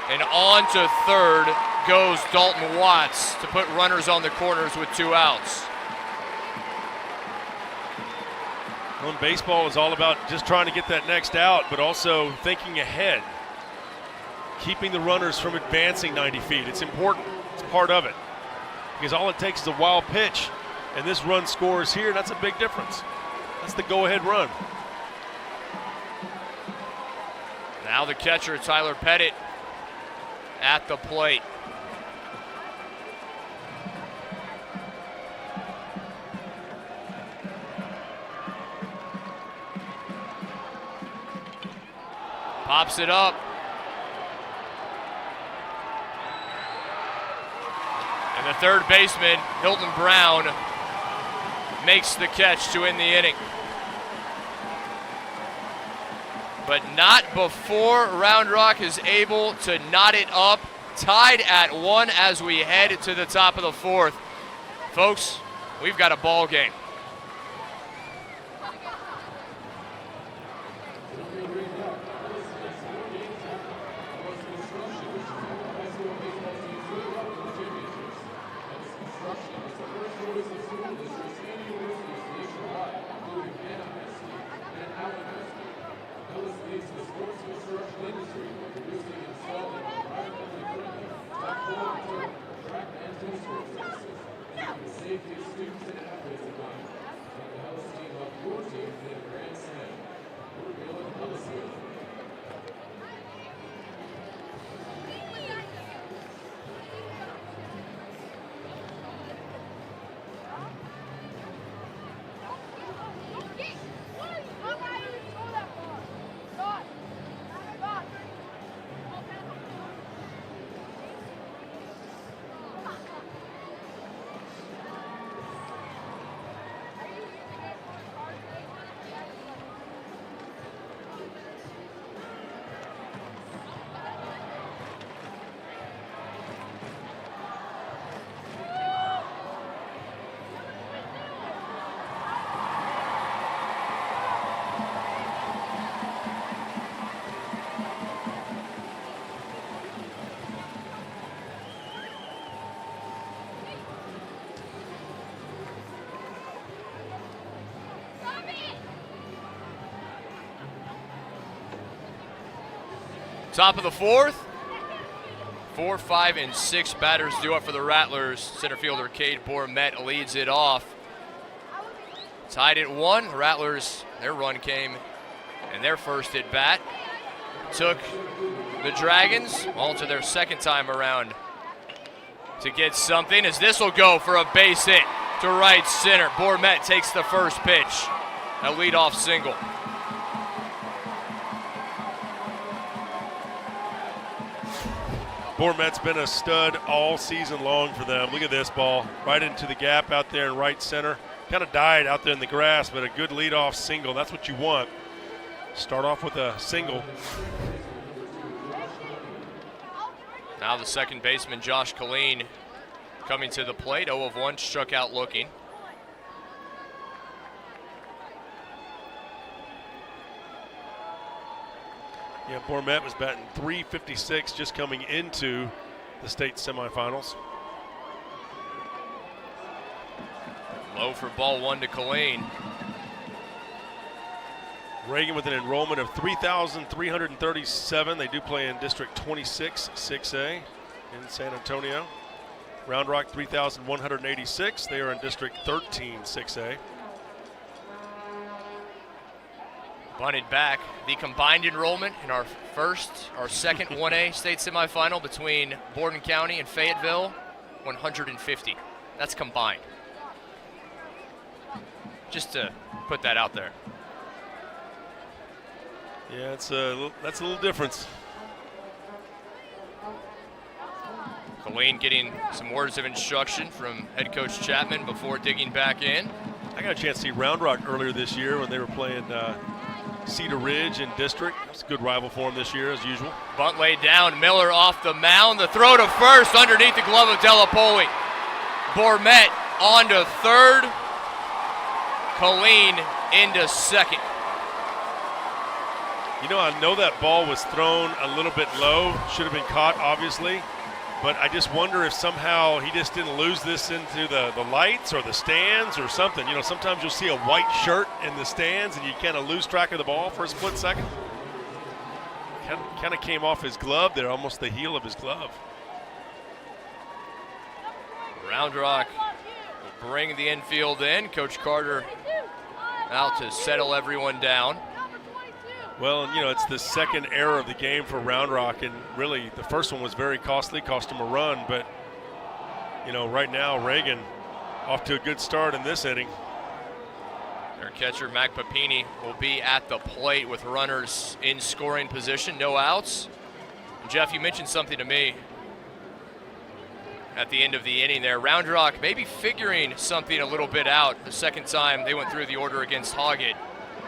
And on to third goes Dalton Watts to put runners on the corners with 2 outs. Well, baseball is all about just trying to get that next out, but also thinking ahead. Keeping the runners from advancing 90 feet. It's important. It's part of it. Because all it takes is a wild pitch, and this run scores here, and that's a big difference. That's the go-ahead run. Now the catcher, Tyler Pettit, at the plate. Pops it up. And the third baseman, Hilton Brown, makes the catch to end the inning. But not before Round Rock is able to knot it up. Tied at 1 as we head to the top of the 4th. Folks, we've got a ball game. Top of the 4th. 4, 5, and 6 batters due up for the Rattlers. Center fielder Cade Bourmet leads it off. Tied at 1. The Rattlers, their run came in their first at bat. Took the Dragons all to their second time around to get something, as this will go for a base hit to right center. Bourmet takes the first pitch. A leadoff single. Bourmet's been a stud all season long for them. Look at this ball, right into the gap out there in right center. Kind of died out there in the grass, but a good leadoff single. That's what you want. start off with a single. Now the second baseman, Josh Colleen, coming to the plate. 0 of 1, struck out looking. Yeah, Bourmet was batting .356 just coming into the state semifinals. Low for ball 1 to Colleen. Reagan with an enrollment of 3,337. They do play in District 26, 6A in San Antonio. Round Rock 3,186. They are in District 13, 6A. Bunted back. The combined enrollment in our second 1A state semifinal between Borden County and Fayetteville, 150. That's combined. Just to put that out there. Yeah, that's a little difference. Colleen getting some words of instruction from head coach Chapman before digging back in. I got a chance to see Round Rock earlier this year when they were playing Cedar Ridge in district. It's a good rival for them this year, as usual. Bunt laid down. Miller off the mound. The throw to first underneath the glove of Delapoli. Bourmet on to third. Colleen into second. You know, I know that ball was thrown a little bit low. Should have been caught, obviously. But I just wonder if somehow he just didn't lose this into the lights or the stands or something. You know, sometimes you'll see a white shirt in the stands and you kind of lose track of the ball for a split second. Kind of came off his glove there, almost the heel of his glove. Round Rock will bring the infield in. Coach Carter out to settle everyone down. Well, you know, it's the second error of the game for Round Rock, and really the first one was very costly, cost him a run. But, you know, right now Reagan off to a good start in this inning. Their catcher, Mac Papini, will be at the plate with runners in scoring position, no outs. And Jeff, you mentioned something to me at the end of the inning there. Round Rock maybe figuring something a little bit out the second time they went through the order against Hoggett,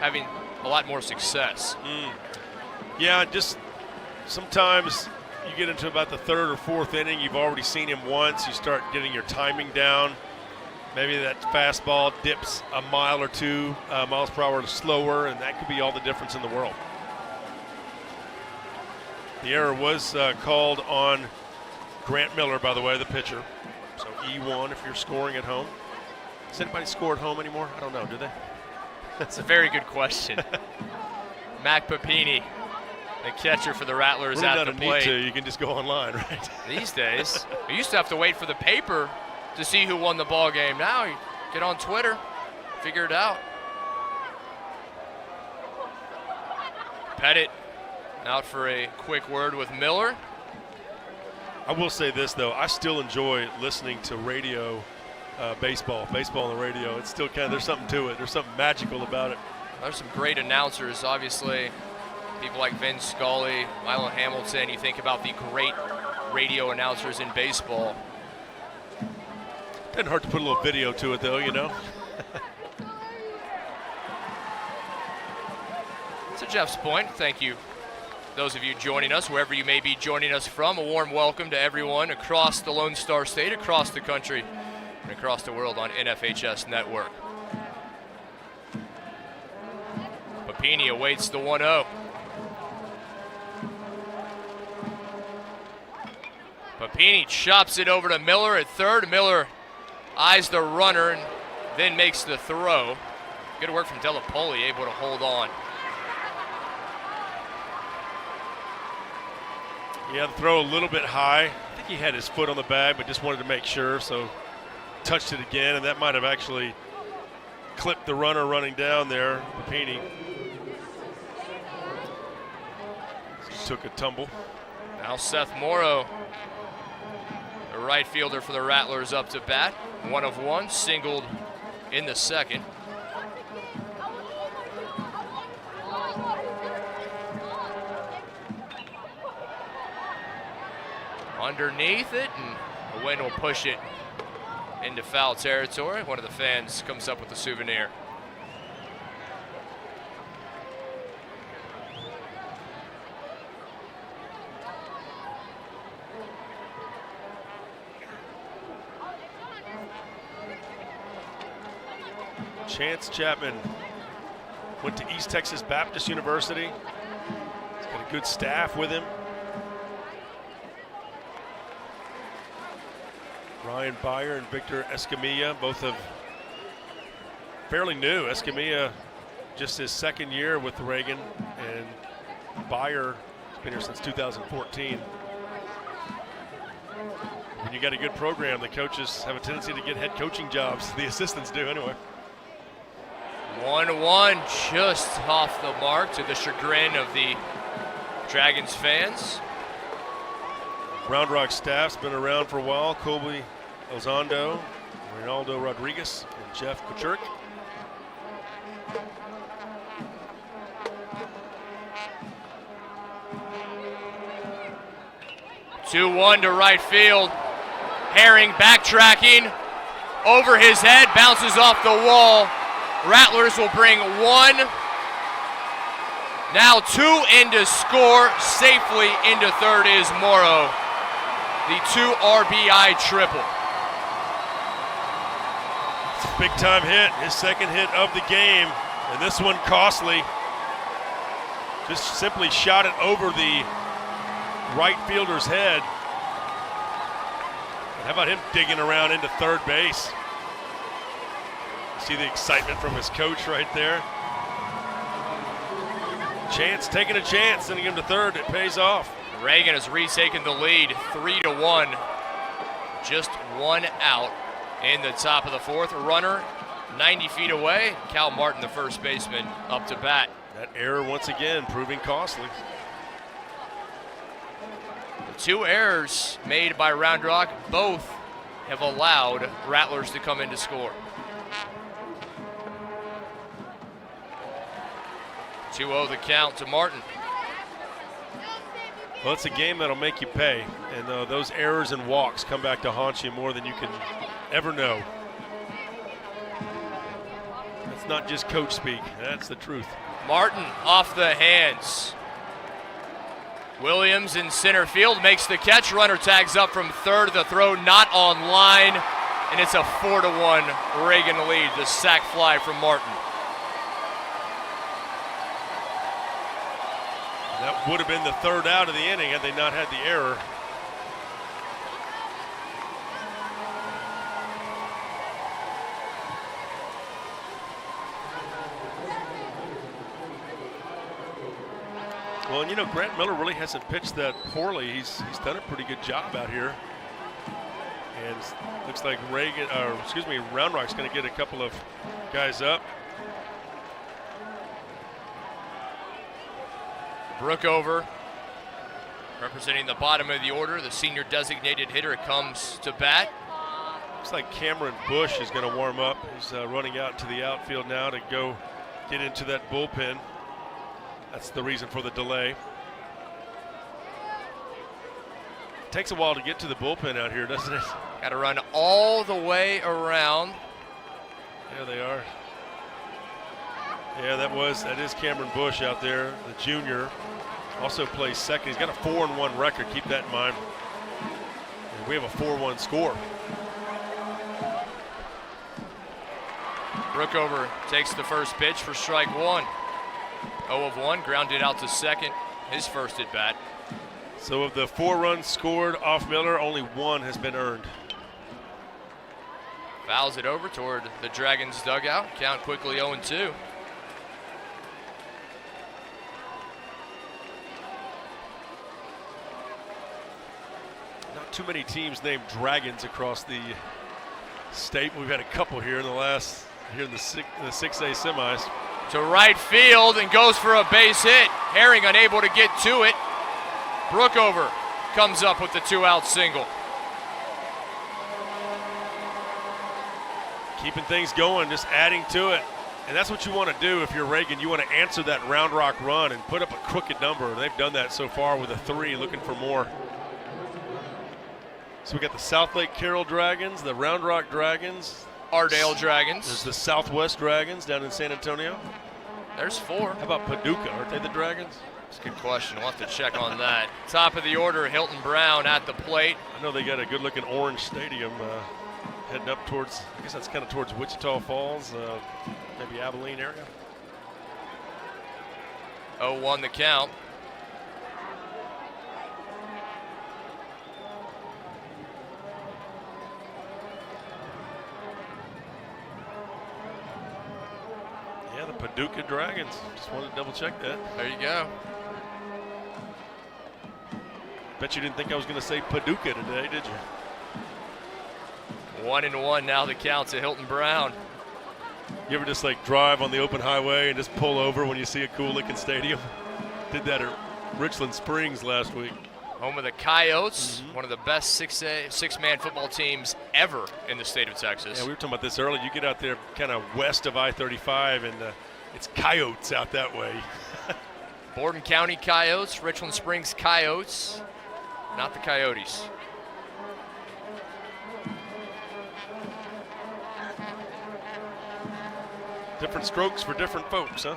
having a lot more success. Yeah, just sometimes you get into about the third or fourth inning, you've already seen him once, you start getting your timing down. Maybe that fastball dips a mile or 2 miles per hour slower, and that could be all the difference in the world. The error was called on Grant Miller, by the way, the pitcher. So E1 if you're scoring at home. Does anybody score at home anymore? I don't know, do they? That's a very good question. Mac Papini, the catcher for the Rattlers, really at the plate. You can just go online, right? These days, we used to have to wait for the paper to see who won the ball game. Now you get on Twitter, figure it out. Pettit out for a quick word with Miller. I will say this, though. I still enjoy listening to radio baseball on the radio. It's still kind of, there's something to it. There's something magical about it. There's some great announcers, obviously. People like Vin Scully, Milo Hamilton. You think about the great radio announcers in baseball. Doesn't hurt to put a little video to it, though, you know. To Jeff's point, thank you, those of you joining us, wherever you may be joining us from. A warm welcome to everyone across the Lone Star State, across the country, and across the world on NFHS Network. Papini awaits the 1-0. Papini chops it over to Miller at third. Miller eyes the runner and then makes the throw. Good work from Delapoli, able to hold on. Yeah, the throw a little bit high. I think he had his foot on the bag, but just wanted to make sure, so touched it again, and that might have actually clipped the runner running down there, Papini. He took a tumble. Now Seth Morrow, the right fielder for the Rattlers, up to bat. 1 of 1, singled in the second. Underneath it, and the wind will push it into foul territory. One of the fans comes up with a souvenir. Chance Chapman went to East Texas Baptist University. He's got a good staff with him. Ryan Byer and Victor Escamilla, both of fairly new. Escamilla just his second year with Reagan, and Byer has been here since 2014. When you got a good program, the coaches have a tendency to get head coaching jobs. The assistants do anyway. 1-1, just off the mark to the chagrin of the Dragons fans. Round Rock staff's been around for a while. Colby Elizondo, Ronaldo Rodriguez, and Jeff Kuchurk. Two-one to right field. Herring backtracking over his head, bounces off the wall. Rattlers will bring one. Now two in to score. Safely into third is Morrow. The 2 RBI triple. It's a big time hit, his second hit of the game, and this one costly. Just simply shot it over the right fielder's head. And how about him digging around into third base? See the excitement from his coach right there. Chance taking a chance, sending him to third. It pays off. Reagan has retaken the lead, 3-1. Just one out in the top of the fourth. Runner 90 feet away. Cal Martin, the first baseman, up to bat. That error once again proving costly. The 2 errors made by Round Rock, both have allowed Rattlers to come in to score. 2-0 the count to Martin. Well, it's a game that'll make you pay, and those errors and walks come back to haunt you more than you can ever know. That's not just coach speak, that's the truth. Martin off the hands. Williams in center field makes the catch. Runner tags up from third. The throw not on line, and it's a 4-1 Reagan lead. The sac fly from Martin. That would have been the third out of the inning had they not had the error. Well, and you know, Grant Miller really hasn't pitched that poorly. He's done a pretty good job out here. And looks like Round Rock's going to get a couple of guys up. Brookover, representing the bottom of the order, the senior designated hitter, comes to bat. Looks like Cameron Bush is going to warm up. He's running out to the outfield now to go get into that bullpen. That's the reason for the delay. It takes a while to get to the bullpen out here, doesn't it? Got to run all the way around. There they are. Yeah, that is Cameron Bush out there, the junior. Also plays second. He's got a 4-1 record. Keep that in mind. And we have a 4-1 score. Brookover takes the first pitch for strike one. 0 of 1, grounded out to second, his first at bat. So of the 4 runs scored off Miller, only 1 has been earned. Fouls it over toward the Dragons dugout. Count quickly 0-2. Not too many teams named Dragons across the state. We've had a couple here in the 6A semis. To right field and goes for a base hit. Herring unable to get to it. Brookover comes up with the 2-out single. Keeping things going, just adding to it. And that's what you want to do if you're Reagan. You want to answer that Round Rock run and put up a crooked number. They've done that so far with a 3, looking for more. So we got the South Lake Carroll Dragons, the Round Rock Dragons, Ardale Dragons. There's the Southwest Dragons down in San Antonio. There's 4. How about Paducah? Aren't they the Dragons? That's a good question. We'll have to check on that. Top of the order, Hilton Brown at the plate. I know they got a good-looking orange stadium heading up towards, I guess that's kind of towards Wichita Falls. maybe Abilene area. 0-1 the count. Yeah, the Paducah Dragons. Just wanted to double check that. There you go. Bet you didn't think I was going to say Paducah today, did you? 1-1 now the count to Hilton Brown. You ever just like drive on the open highway and just pull over when you see a cool looking stadium? Did that at Richland Springs last week. Home of the Coyotes, one of the best six-man football teams ever in the state of Texas. Yeah, we were talking about this earlier. You get out there kind of west of I-35 and it's Coyotes out that way. Borden County Coyotes, Richland Springs Coyotes, not the Coyotes. Different strokes for different folks, huh?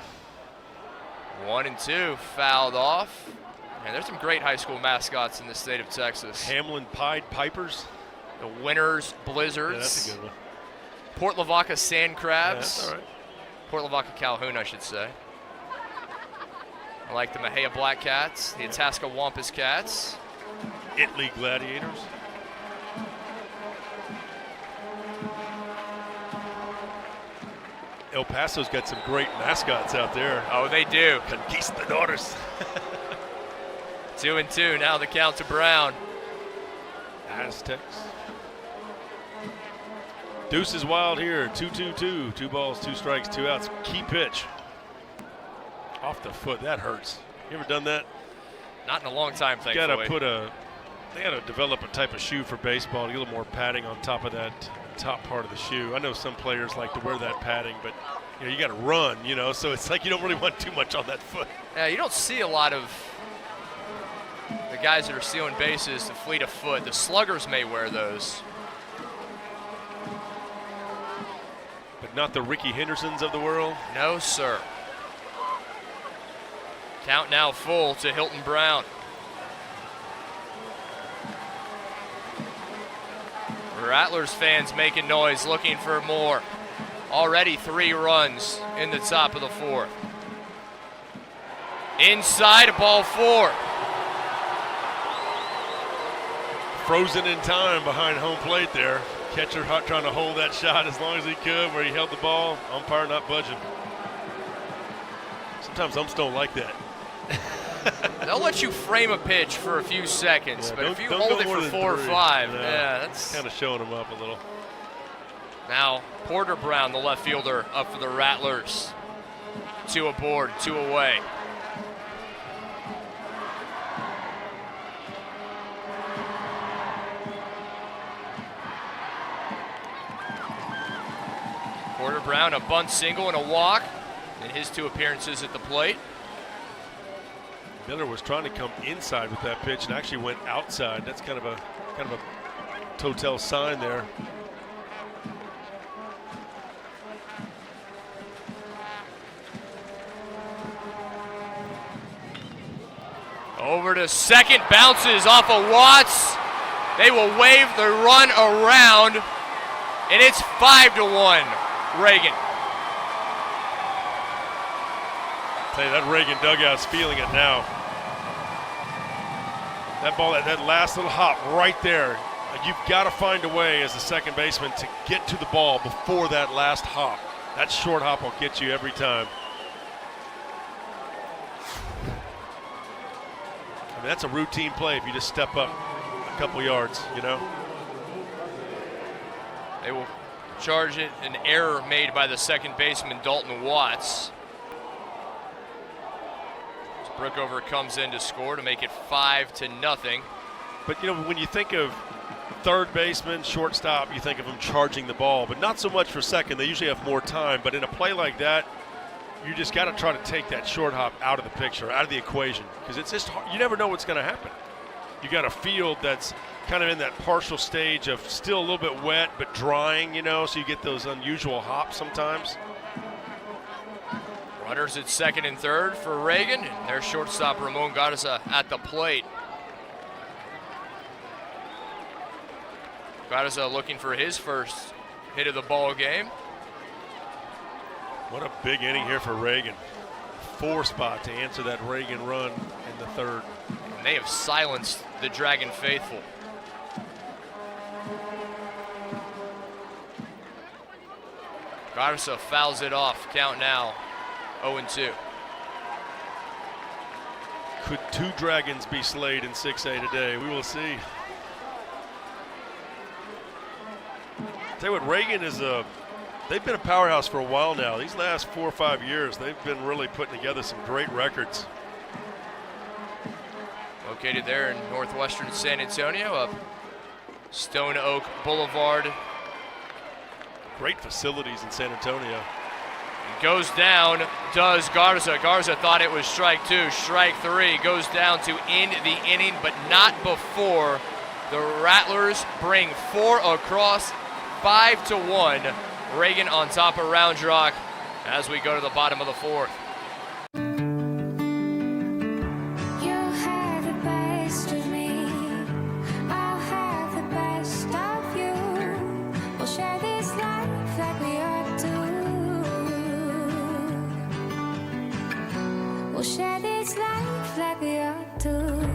1-2, fouled off. And there's some great high school mascots in the state of Texas. Hamlin Pied Pipers. The Winners Blizzards. Yeah, that's a good one. Port Lavaca Sand Crabs. Yeah, that's all right. Port Lavaca Calhoun, I should say. I like the Mejia Black Cats, the Itasca Wampus Cats. Italy Gladiators. El Paso's got some great mascots out there. Oh, they do. Conquistadores. 2-2, now the count to Brown. Aztecs. Deuce is wild here. 2-2-2. 2 balls, 2 strikes, 2 outs. Key pitch. Off the foot. That hurts. You ever done that? Not in a long time, thankfully. They gotta develop a type of shoe for baseball to get a little more padding on top of that top part of the shoe. I know some players like to wear that padding, but you got to run, so it's like you don't really want too much on that foot. Yeah, you don't see a lot of the guys that are stealing bases to fleet of foot. The sluggers may wear those. But not the Ricky Hendersons of the world? No, sir. Count now full to Hilton Brown. Rattlers fans making noise, looking for more. Already 3 runs in the top of the 4th. Inside, ball 4. Frozen in time behind home plate there. Catcher trying to hold that shot as long as he could where he held the ball. Umpire not budging. Sometimes umps don't like that. They'll let you frame a pitch for a few seconds, but if you hold it for 4 or 5, that's kind of showing them up a little. Now Porter Brown, the left fielder, up for the Rattlers. 2 aboard, 2 away. Porter Brown, a bunt single and a walk in his 2 appearances at the plate. Miller was trying to come inside with that pitch and actually went outside. That's kind of a telltale sign there. Over to second, bounces off of Watts. They will wave the run around, and it's 5-1, Reagan. Tell you, that Reagan dugout's feeling it now. That ball, that last little hop right there, you've got to find a way as a second baseman to get to the ball before that last hop. That short hop will get you every time. I mean, that's a routine play if you just step up a couple yards, They will charge it, an error made by the second baseman, Dalton Watts. Brookover comes in to score to make it 5-0. But when you think of third baseman, shortstop, you think of them charging the ball, but not so much for second. They usually have more time. But in a play like that, you just got to try to take that short hop out of the picture, out of the equation, because it's just hard. You never know what's going to happen. You got a field that's kind of in that partial stage of still a little bit wet but drying, so you get those unusual hops sometimes. Runners at second and third for Reagan, and their shortstop Ramon Garza at the plate. Garza looking for his first hit of the ball game. What a big inning here for Reagan. 4 spot to answer that Reagan run in the 3rd. And they have silenced the Dragon faithful. Garza fouls it off. Count now 0-2. Could 2 Dragons be slayed in 6A today? We will see. Tell you what, Reagan is they've been a powerhouse for a while now. These last 4 or 5 years, they've been really putting together some great records. Located there in northwestern San Antonio, up Stone Oak Boulevard. Great facilities in San Antonio. Goes down, does Garza. Garza thought it was strike 2. Strike 3 goes down to end the inning, but not before the Rattlers bring 4 across, 5-1. Reagan on top of Round Rock as we go to the bottom of the 4th. We'll share this life like we ought to.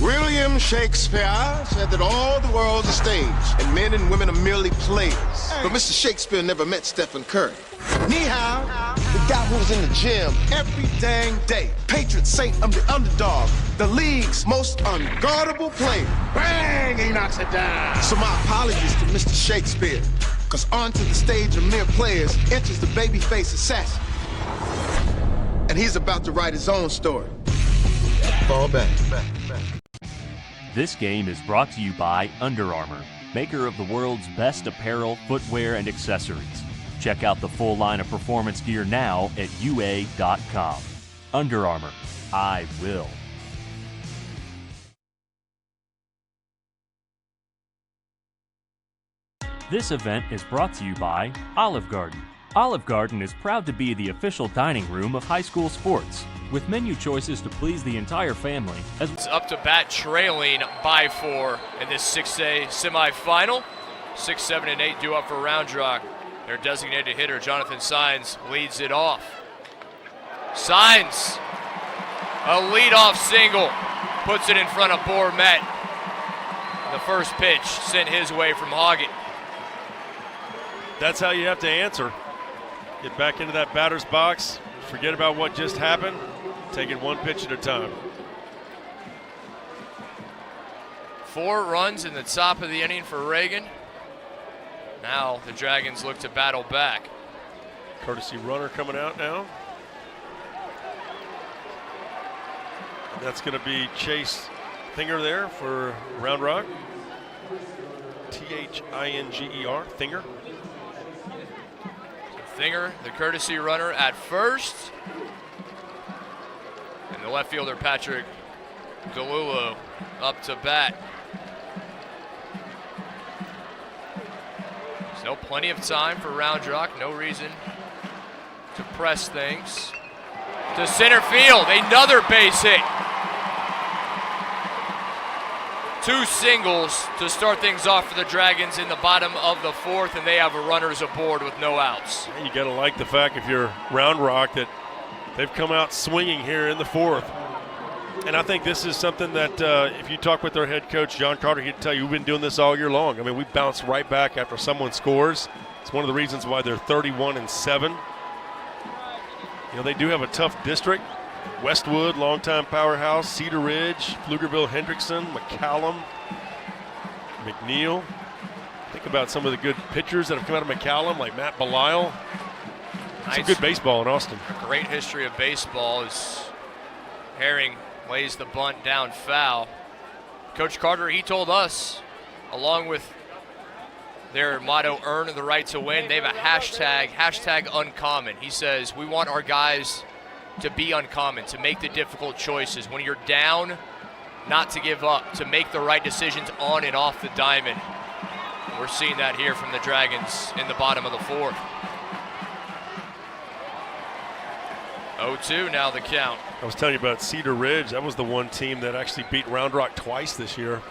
William Shakespeare said that all the world's a stage and men and women are merely players. But Mr. Shakespeare never met Stephen Curry. Ni hao, the guy who was in the gym every dang day. Patron saint of the underdog, the league's most unguardable player. Bang, he knocks it down. So my apologies to Mr. Shakespeare, because onto the stage of mere players enters the babyface assassin. And he's about to write his own story. Fall back. This game is brought to you by Under Armour, maker of the world's best apparel, footwear, and accessories. Check out the full line of performance gear now at UA.com. Under Armour, I will. This event is brought to you by Olive Garden. Olive Garden is proud to be the official dining room of high school sports, with menu choices to please the entire family. It's up to bat trailing by 4 in this 6A semifinal. 6, 7, and 8 due up for Round Rock. Their designated hitter, Jonathan Sines, leads it off. Sines, a leadoff single, puts it in front of Bourmet. The first pitch sent his way from Hoggett. That's how you have to answer. Get back into that batter's box, forget about what just happened, take it 1 pitch at a time. 4 runs in the top of the inning for Reagan. Now the Dragons look to battle back. Courtesy runner coming out now. And that's going to be Chase Thinger there for Round Rock. Thinger, Thinger. Thinger, the courtesy runner at first. And the left fielder, Patrick Galullo, up to bat. Still plenty of time for Round Rock. No reason to press things. To center field, another base hit. 2 singles to start things off for the Dragons in the bottom of the 4th, and they have runners aboard with no outs. You got to like the fact, if you're Round Rock, that they've come out swinging here in the 4th. And I think this is something that if you talk with their head coach, John Carter, he'd tell you, we've been doing this all year long. I mean, we bounce right back after someone scores. It's one of the reasons why they're 31-7. You know, they do have a tough district. Westwood, longtime powerhouse, Cedar Ridge, Pflugerville, Hendrickson, McCallum, McNeil. Think about some of the good pitchers that have come out of McCallum, like Matt Belisle. Some good baseball in Austin. A great history of baseball as Herring lays the bunt down foul. Coach Carter, he told us, along with their motto, earn the right to win, they have a hashtag uncommon. He says, we want our guys to be uncommon, to make the difficult choices. When you're down, not to give up, to make the right decisions on and off the diamond. We're seeing that here from the Dragons in the bottom of the 4th. 0-2 now the count. I was telling you about Cedar Ridge. That was the one team that actually beat Round Rock twice this year.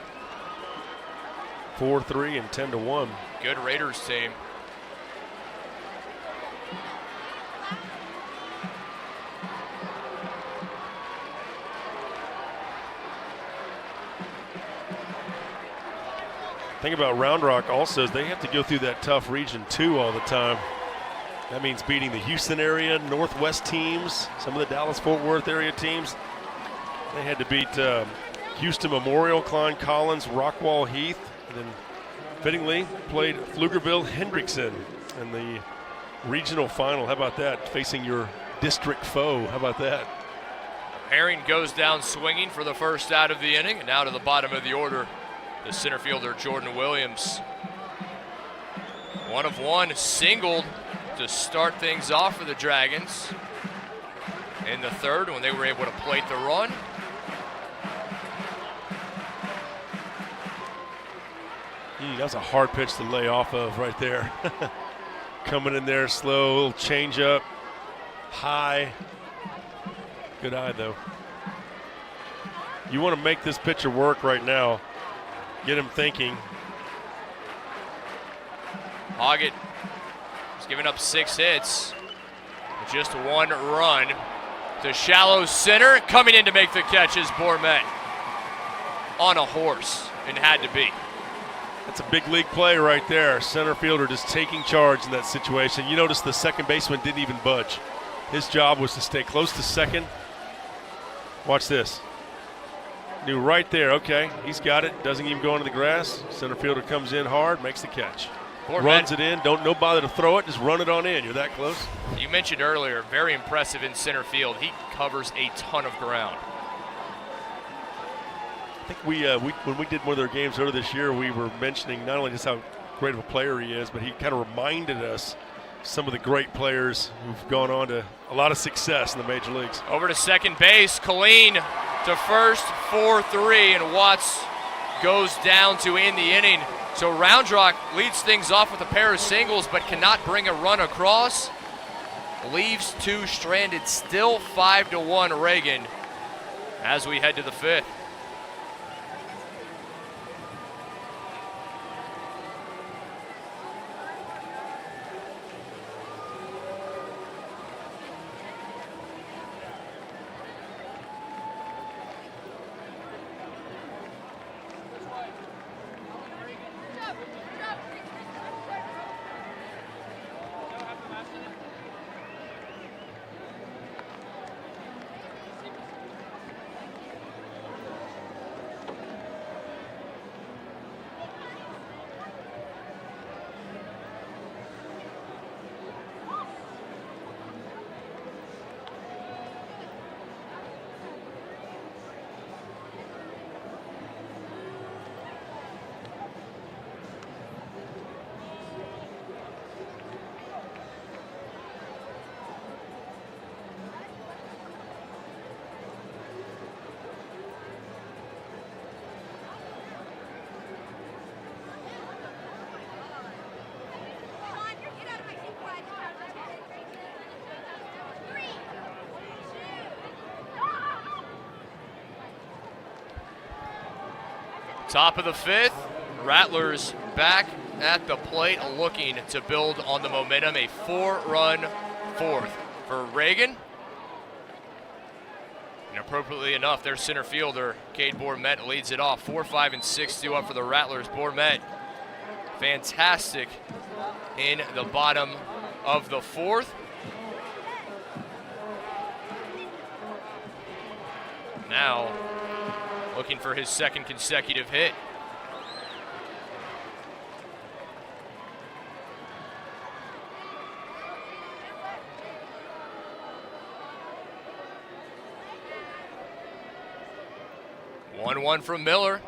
4-3 and 10-1. Good Raiders team. Thing about Round Rock also is they have to go through that tough Region 2 all the time. That means beating the Houston area, Northwest teams, some of the Dallas-Fort Worth area teams. They had to beat Houston Memorial, Klein Collins, Rockwall Heath, and then fittingly played Pflugerville Hendrickson in the regional final. How about that? Facing your district foe. How about that? Herring goes down swinging for the first out of the inning, and now to the bottom of the order, the center fielder Jordan Williams. 1 of 1, singled to start things off for the Dragons in the third when they were able to plate the run. That was a hard pitch to lay off of right there. Coming in there slow, little change up, high. Good eye though. You want to make this pitcher work right now. Get him thinking. Hoggett has given up 6 hits, just 1 run. To shallow center, coming in to make the catch is Bourmet on a horse, and had to be. That's a big league play right there. Center fielder just taking charge in that situation. You notice the second baseman didn't even budge. His job was to stay close to second. Watch this. Knew right there, okay, he's got it. Doesn't even go into the grass. Center fielder comes in hard, makes the catch. Runs it in. Don't bother to throw it. Just run it on in. You're that close. You mentioned earlier, very impressive in center field. He covers a ton of ground. I think we when we did one of their games earlier this year, we were mentioning not only just how great of a player he is, but he kind of reminded us some of the great players who've gone on to a lot of success in the major leagues. Over to second base, Colleen to first, 4-3, and Watts goes down to end the inning. So Round Rock leads things off with a pair of singles, but cannot bring a run across. Leaves 2 stranded, still 5-1 Reagan as we head to the 5th. Top of the 5th, Rattlers back at the plate looking to build on the momentum. A 4-run 4th for Reagan. And appropriately enough, their center fielder, Cade Bourmet, leads it off. 4, 5, and 6 due up for the Rattlers. Bourmet, fantastic in the bottom of the 4th. Now, looking for his 2nd consecutive hit. One from Miller.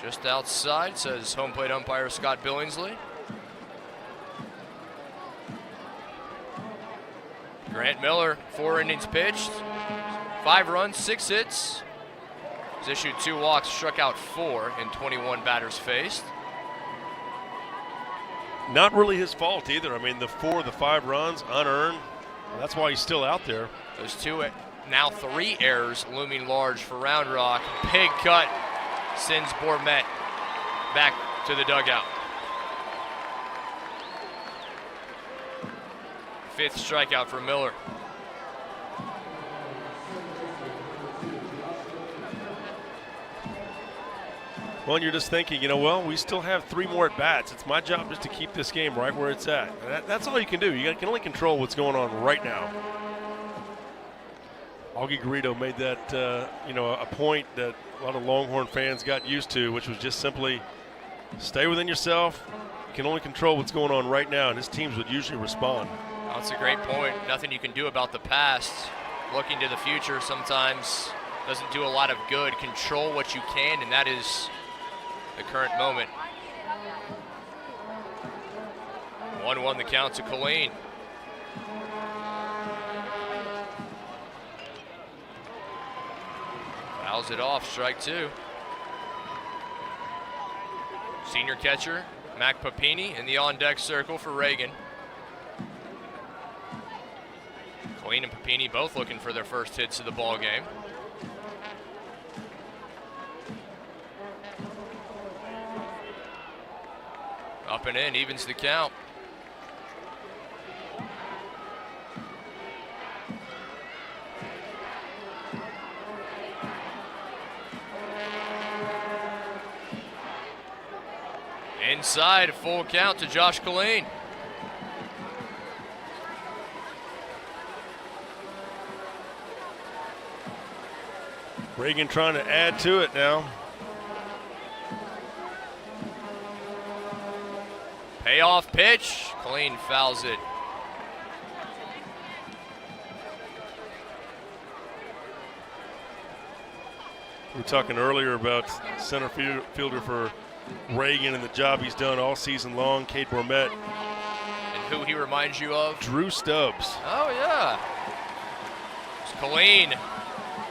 Just outside, says home plate umpire Scott Billingsley. Grant Miller, 4 innings pitched, 5 runs, 6 hits. He's issued 2 walks, struck out 4 in 21 batters faced. Not really his fault either. I mean, the 4 of the 5 runs, unearned. That's why he's still out there. Those now 3 errors looming large for Round Rock. Big cut sends Bourmet back to the dugout. 5th strikeout for Miller. Well, and you're just thinking, we still have 3 more at-bats. It's my job just to keep this game right where it's at. That's all you can do. You can only control what's going on right now. Augie Garrido made that, a point that a lot of Longhorn fans got used to, which was just simply stay within yourself. You can only control what's going on right now, and his teams would usually respond. That's a great point. Nothing you can do about the past. Looking to the future sometimes doesn't do a lot of good. Control what you can, and that is the current moment. 1-1 the count to Colleen. Fouls it off, strike 2. Senior catcher, Mac Papini in the on-deck circle for Reagan. Colleen and Papini both looking for their first hits of the ball game. Up and in, evens the count. Inside, a full count to Josh Colleen. Reagan trying to add to it now. Payoff pitch. Colleen fouls it. We were talking earlier about center fielder for Reagan and the job he's done all season long, Cade Bourmet. And who he reminds you of? Drew Stubbs. Oh, yeah. It's Colleen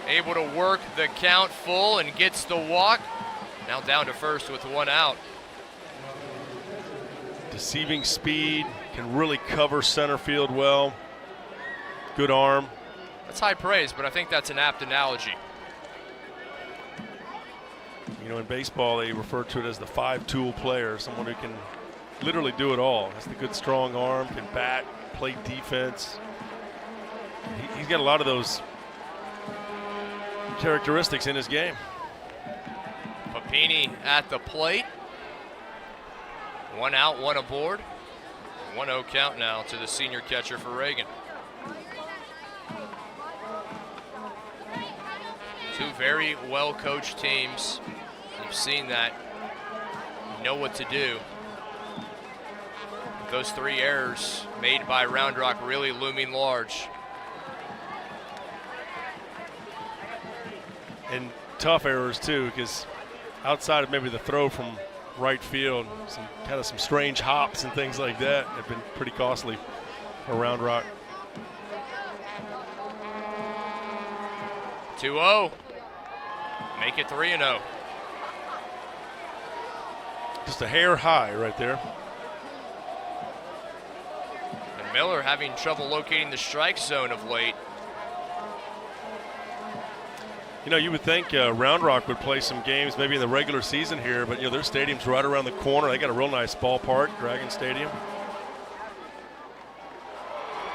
able to work the count full and gets the walk. Now down to first with 1 out. Deceiving speed, can really cover center field well. Good arm. That's high praise, but I think that's an apt analogy. In baseball, they refer to it as the 5-tool player, someone who can literally do it all. Has the good, strong arm, can bat, play defense. He's got a lot of those characteristics in his game. Papini at the plate. 1 out, 1 aboard. 1-0 count now to the senior catcher for Reagan. 2 very well-coached teams. You've seen that. You know what to do. Those 3 errors made by Round Rock really looming large. And tough errors, too, because outside of maybe the throw from right field, some strange hops and things like that have been pretty costly for Round Rock. 2-0. Make it 3-0. Just a hair high right there. And Miller having trouble locating the strike zone of late. You would think Round Rock would play some games maybe in the regular season here, but their stadium's right around the corner. They got a real nice ballpark, Dragon Stadium.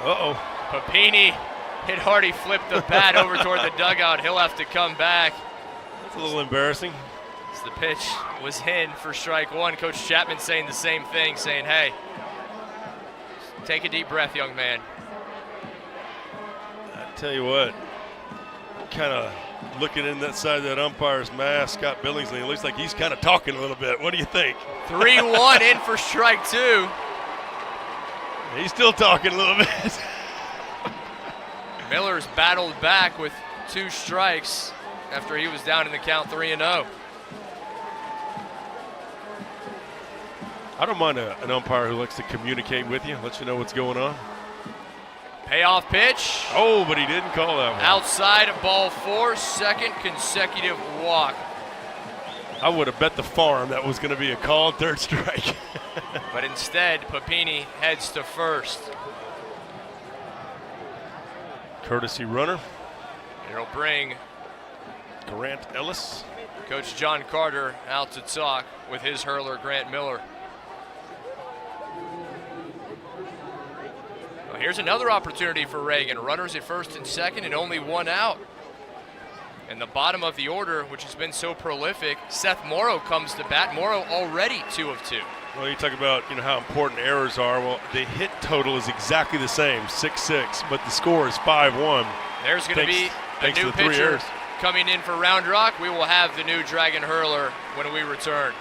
Uh-oh. Papini hit hard. He flipped the bat over toward the dugout. He'll have to come back. It's a little embarrassing. As the pitch was in for strike 1. Coach Chapman saying the same thing, saying, hey, take a deep breath, young man. I tell you what, kind of looking in that side of that umpire's mask, Scott Billingsley, it looks like he's kind of talking a little bit. What do you think? 3-1 in for strike 2. He's still talking a little bit. Miller's battled back with 2 strikes after he was down in the count 3-0. I don't mind an umpire who likes to communicate with you, let you know what's going on. Payoff pitch. Oh, but he didn't call that one. Outside of ball 4, 2nd consecutive walk. I would have bet the farm that was going to be a called 3rd strike. But instead, Papini heads to first. Courtesy runner. It'll bring Grant Ellis. Coach John Carter out to talk with his hurler, Grant Miller. Well, here's another opportunity for Reagan. Runners at first and second and only one out. In the bottom of the order, which has been so prolific, Seth Morrow comes to bat. Morrow already 2 of 2. Well, you talk about how important errors are. Well, the hit total is exactly the same, 6-6, but the score is 5-1. There's going to be a new pitcher coming in for Round Rock. We will have the new Dragon hurler when we return.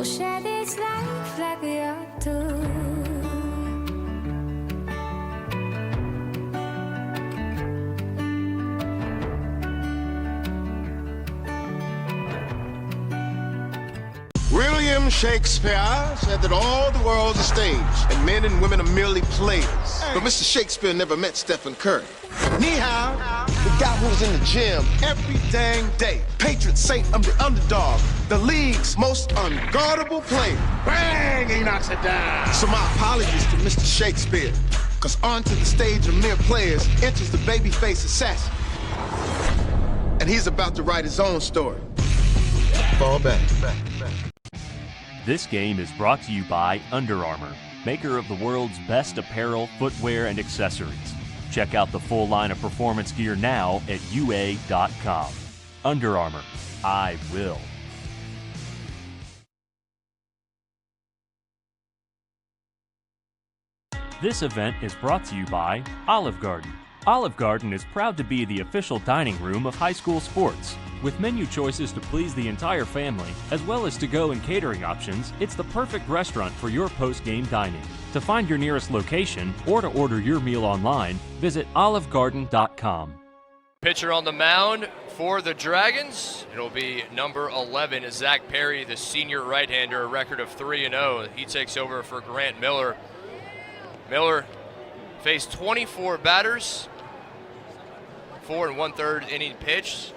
Share this life like we ought to. William Shakespeare said that all the world's a stage and men and women are merely players. But Mr. Shakespeare never met Stephen Curry. Ni hao, the guy who's in the gym every dang day. Patron saint of the underdog, the league's most unguardable player. Bang, he knocks it down. So my apologies to Mr. Shakespeare, because onto the stage of mere players enters the babyface assassin. And he's about to write his own story. Fall back. This game is brought to you by Under Armour, maker of the world's best apparel, footwear, and accessories. Check out the full line of performance gear now at UA.com. Under Armour, I will. This event is brought to you by Olive Garden. Olive Garden is proud to be the official dining room of high school sports. With menu choices to please the entire family, as well as to-go and catering options, it's the perfect restaurant for your post-game dining. To find your nearest location or to order your meal online, visit olivegarden.com. Pitcher on the mound for the Dragons. It'll be number 11, Zach Perry, the senior right-hander, a record of 3-0. He takes over for Grant Miller. Miller faced 24 batters, 4 1/3 inning pitched.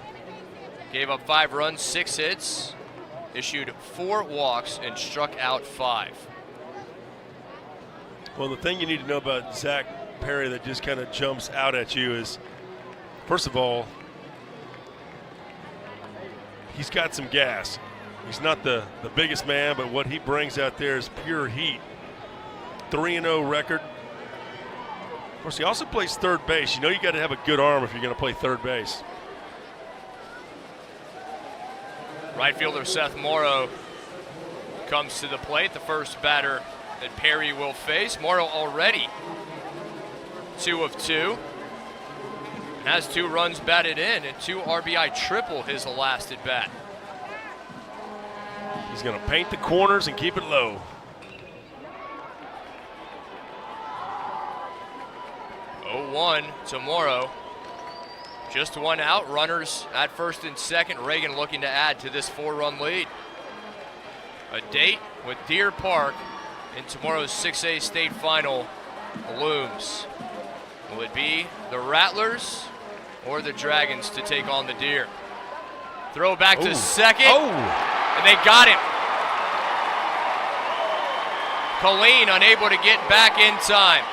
Gave up 5 runs, 6 hits, issued 4 walks, and struck out 5. Well, the thing you need to know about Zach Perry that just kind of jumps out at you is, first of all, he's got some gas. He's not the biggest man, but what he brings out there is pure heat. 3-0 record. Of course, he also plays third base. You got to have a good arm if you're going to play third base. Right fielder Seth Morrow comes to the plate, the first batter that Perry will face. Morrow already 2 of 2. Has 2 runs batted in and 2 RBI triple his last at bat. He's going to paint the corners and keep it low. 0-1 to Morrow. Just 1 out, runners at first and second. Reagan looking to add to this 4-run lead. A date with Deer Park in tomorrow's 6A state final looms. Will it be the Rattlers or the Dragons to take on the Deer? Throw back to second, and they got him. Colleen unable to get back in time.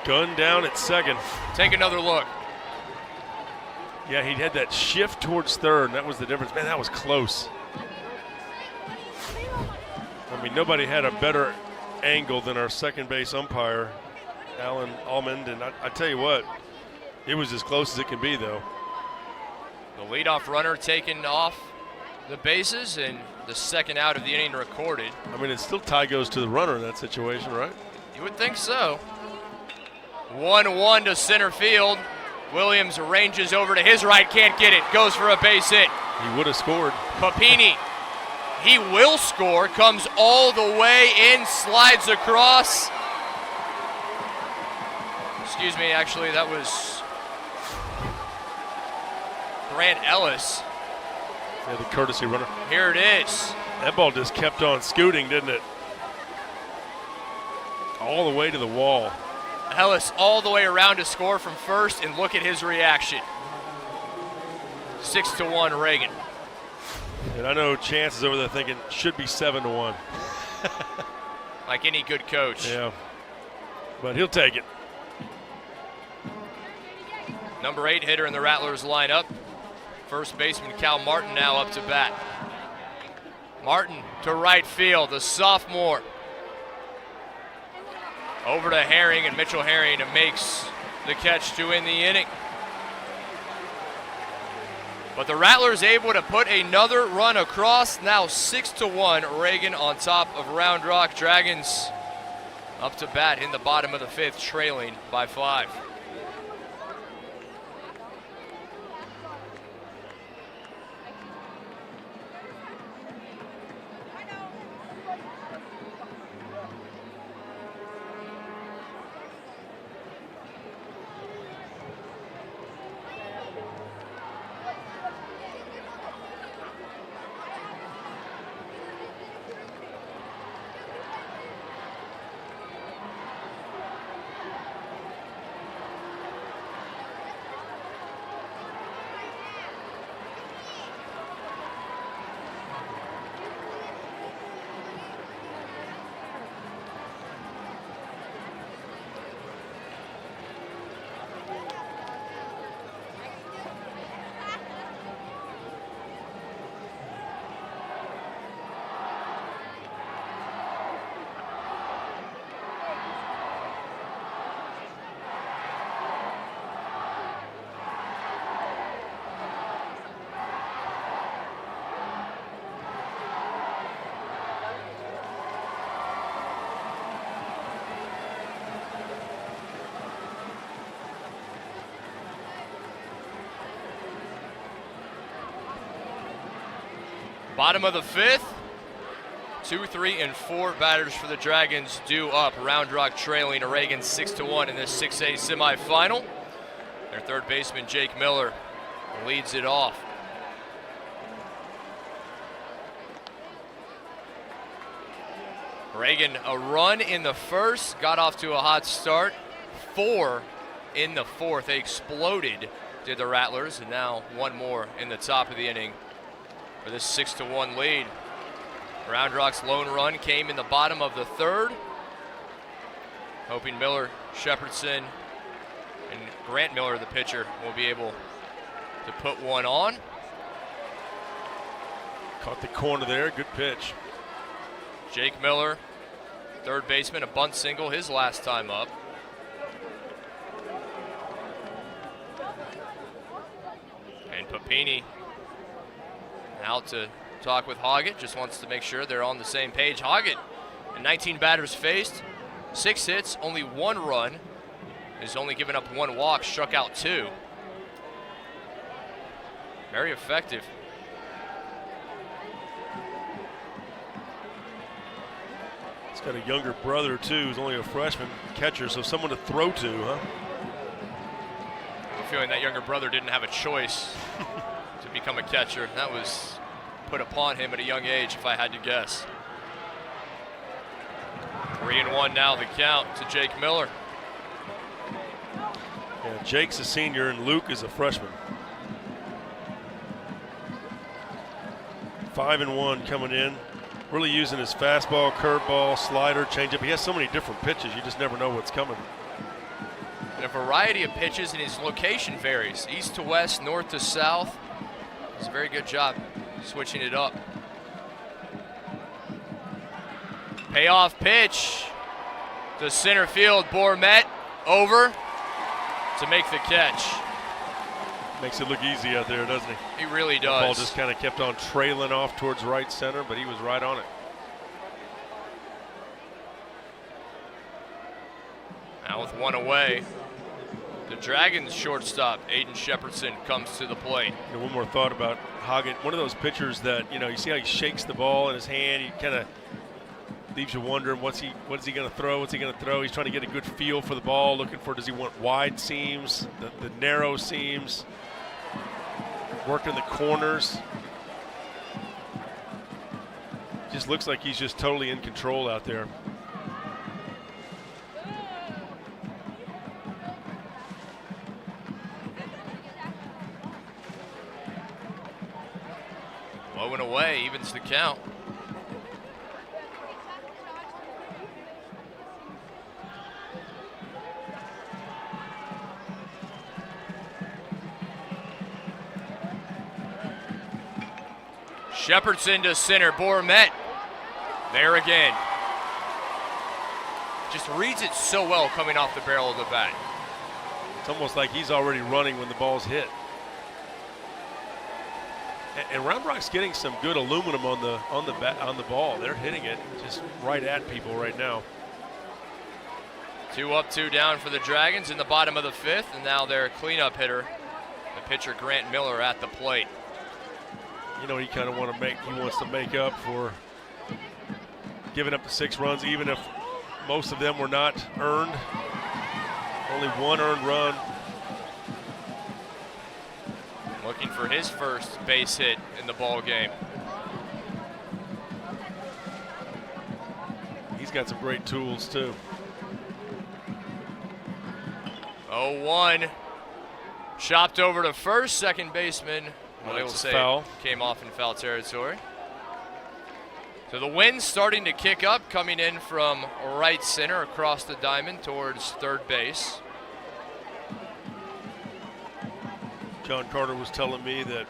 Gun down at second. Take another look. Yeah, he had that shift towards third, and that was the difference. Man, that was close. I mean, nobody had a better angle than our second base umpire, Alan Almond, and I tell you what, it was as close as it can be, though. The leadoff runner taken off the bases, and the second out of the inning recorded. I mean, it still tie goes to the runner in that situation, right? You would think so. 1-1 to center field. Williams ranges over to his right, can't get it, goes for a base hit. He would have scored. Papini, he will score, comes all the way in, slides across. Excuse me, actually, that was Grant Ellis. Yeah, the courtesy runner. Here it is. That ball just kept on scooting, didn't it? All the way to the wall. Ellis all the way around to score from first, and look at his reaction. 6-1 Reagan. And I know Chance is over there thinking should be 7-1. Like any good coach. Yeah, but he'll take it. Number 8 hitter in the Rattlers lineup. First baseman Cal Martin now up to bat. Martin to right field, the sophomore. Over to Herring, and Mitchell Herring makes the catch to end the inning. But the Rattlers able to put another run across. Now 6-1, Reagan on top of Round Rock. Dragons up to bat in the bottom of the 5th, trailing by 5. Bottom of the 5th, 2, 3, and 4 batters for the Dragons due up. Round Rock trailing Reagan 6-1 in this 6A semifinal. Their third baseman, Jake Miller, leads it off. Reagan, a run in the first, got off to a hot start. 4 in the 4th. They exploded, did the Rattlers, and now one more in the top of the inning for this 6-1 lead. Round Rock's lone run came in the bottom of the 3rd. Hoping Miller, Shepherdson, and Grant Miller, the pitcher, will be able to put one on. Caught the corner there, good pitch. Jake Miller, third baseman, a bunt single his last time up. And Papini out to talk with Hoggett, just wants to make sure they're on the same page. Hoggett, 19 batters faced, 6 hits, only 1 run, has only given up 1 walk, struck out 2. Very effective. He's got a younger brother too, who's only a freshman catcher, so someone to throw to, huh? I'm feeling that younger brother didn't have a choice to become a catcher. That was put upon him at a young age, if I had to guess. 3-1 now, the count to Jake Miller. Yeah, Jake's a senior and Luke is a freshman. 5-1 coming in. Really using his fastball, curveball, slider, changeup. He has so many different pitches, you just never know what's coming. And a variety of pitches, and his location varies. East to west, north to south. Does a very good job switching it up. Payoff pitch to center field. Bourmet over to make the catch. Makes it look easy out there, doesn't he? He really The ball does. just kind of kept on trailing off towards right center, but he was right on it. Now with 1 away, the Dragons shortstop, Aiden Shepherdson, comes to the plate. And one more thought about Hoggett. One of those pitchers that, you know, you see how he shakes the ball in his hand. He kind of leaves you wondering what is he going to throw? What's he going to throw? He's trying to get a good feel for the ball, looking for, does he want wide seams, the narrow seams, working the corners. Just looks like he's just totally in control out there. Low and away, evens the count. Shepardson to center, Bourmet there again. Just reads it so well coming off the barrel of the bat. It's almost like he's already running when the ball's hit. And Round Rock's getting some good aluminum on the ball. They're hitting it just right at people right now. 2 up, 2 down for the Dragons in the bottom of the 5th, and now their cleanup hitter, the pitcher Grant Miller, at the plate. You know, he kind of wants to make up for giving up the 6 runs, even if most of them were not earned. Only 1 earned run. Looking for his first base hit in the ball game. He's got some great tools too. 0-1. Chopped over to first, second baseman. They will say foul. Came off in foul territory. So the wind's starting to kick up, coming in from right center across the diamond towards third base. John Carter was telling me that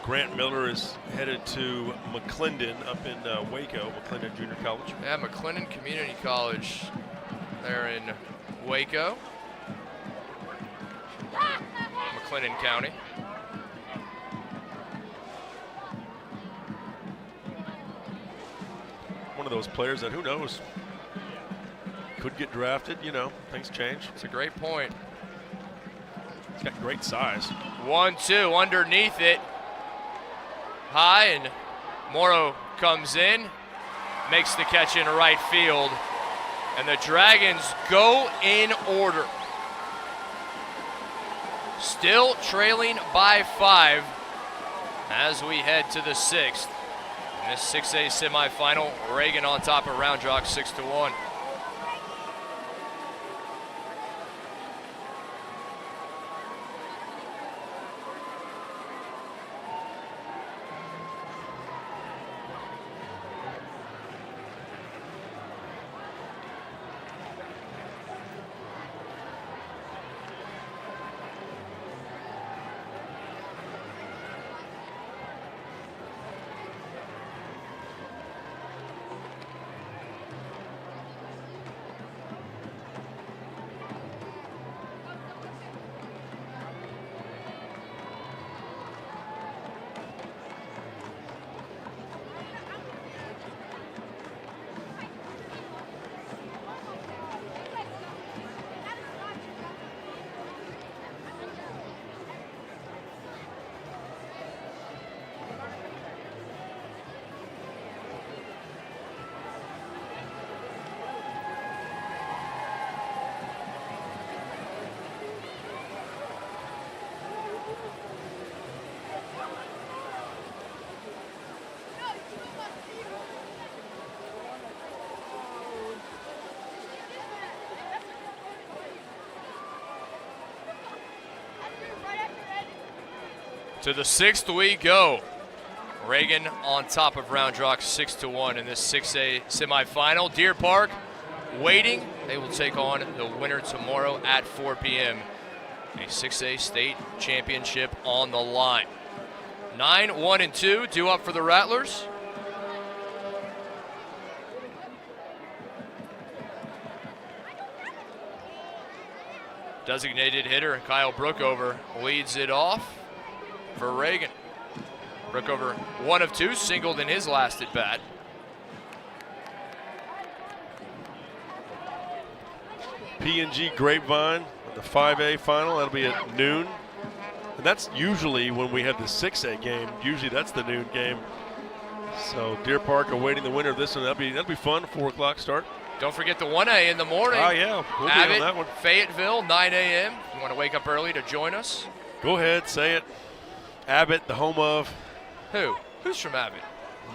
Grant Miller is headed to McClendon up in Waco, McClendon Junior College. Yeah, McClendon Community College there in Waco, McClendon County. One of those players that, who knows, could get drafted. You know, things change. It's a great point. He's got great size. 1-2 underneath it. High, and Morrow comes in, makes the catch in right field, and the Dragons go in order. Still trailing by 5 as we head to the 6th. In this 6A semifinal, Reagan on top of Round Rock 6-1. To the 6th we go. Reagan on top of Round Rock 6-1 in this 6A semifinal. Deer Park waiting. They will take on the winner tomorrow at 4 p.m. A 6A state championship on the line. 9-1-2 due up for the Rattlers. Designated hitter Kyle Brookover leads it off for Reagan. Brookover 1 of 2, singled in his last at bat. P&G Grapevine, the 5A final. That'll be at noon. And that's usually when we have the 6A game. Usually that's the noon game. So Deer Park awaiting the winner of this one. That'll be fun. 4 o'clock start. Don't forget the 1A in the morning. Oh yeah, we'll be Abbott, on that one. Fayetteville, 9 a.m. If you want to wake up early to join us. Go ahead, say it. Abbott, the home of. Who? Who's from Abbott?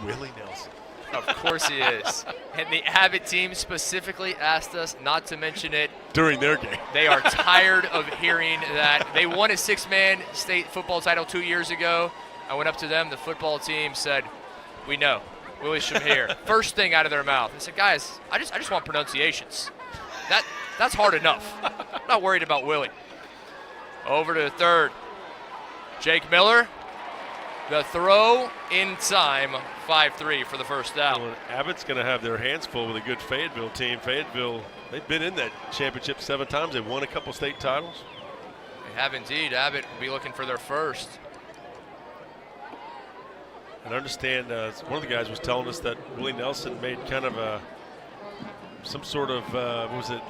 Willie Nelson. Of course he is. And the Abbott team specifically asked us not to mention it During their game. They are tired of hearing that. They won a 6-man state football title 2 years ago. I went up to them. The football team said, "We know. Willie Shamir." First thing out of their mouth. I said, "Guys, I just want pronunciations. That's hard enough. I'm not worried about Willie." Over to the third. Jake Miller. The throw in time, 5-3 for the first down. Well, Abbott's going to have their hands full with a good Fayetteville team. Fayetteville, they've been in that championship 7 times. They've won a couple state titles. They have indeed. Abbott will be looking for their first. And I understand one of the guys was telling us that Willie Nelson made kind of some sort of, what was it,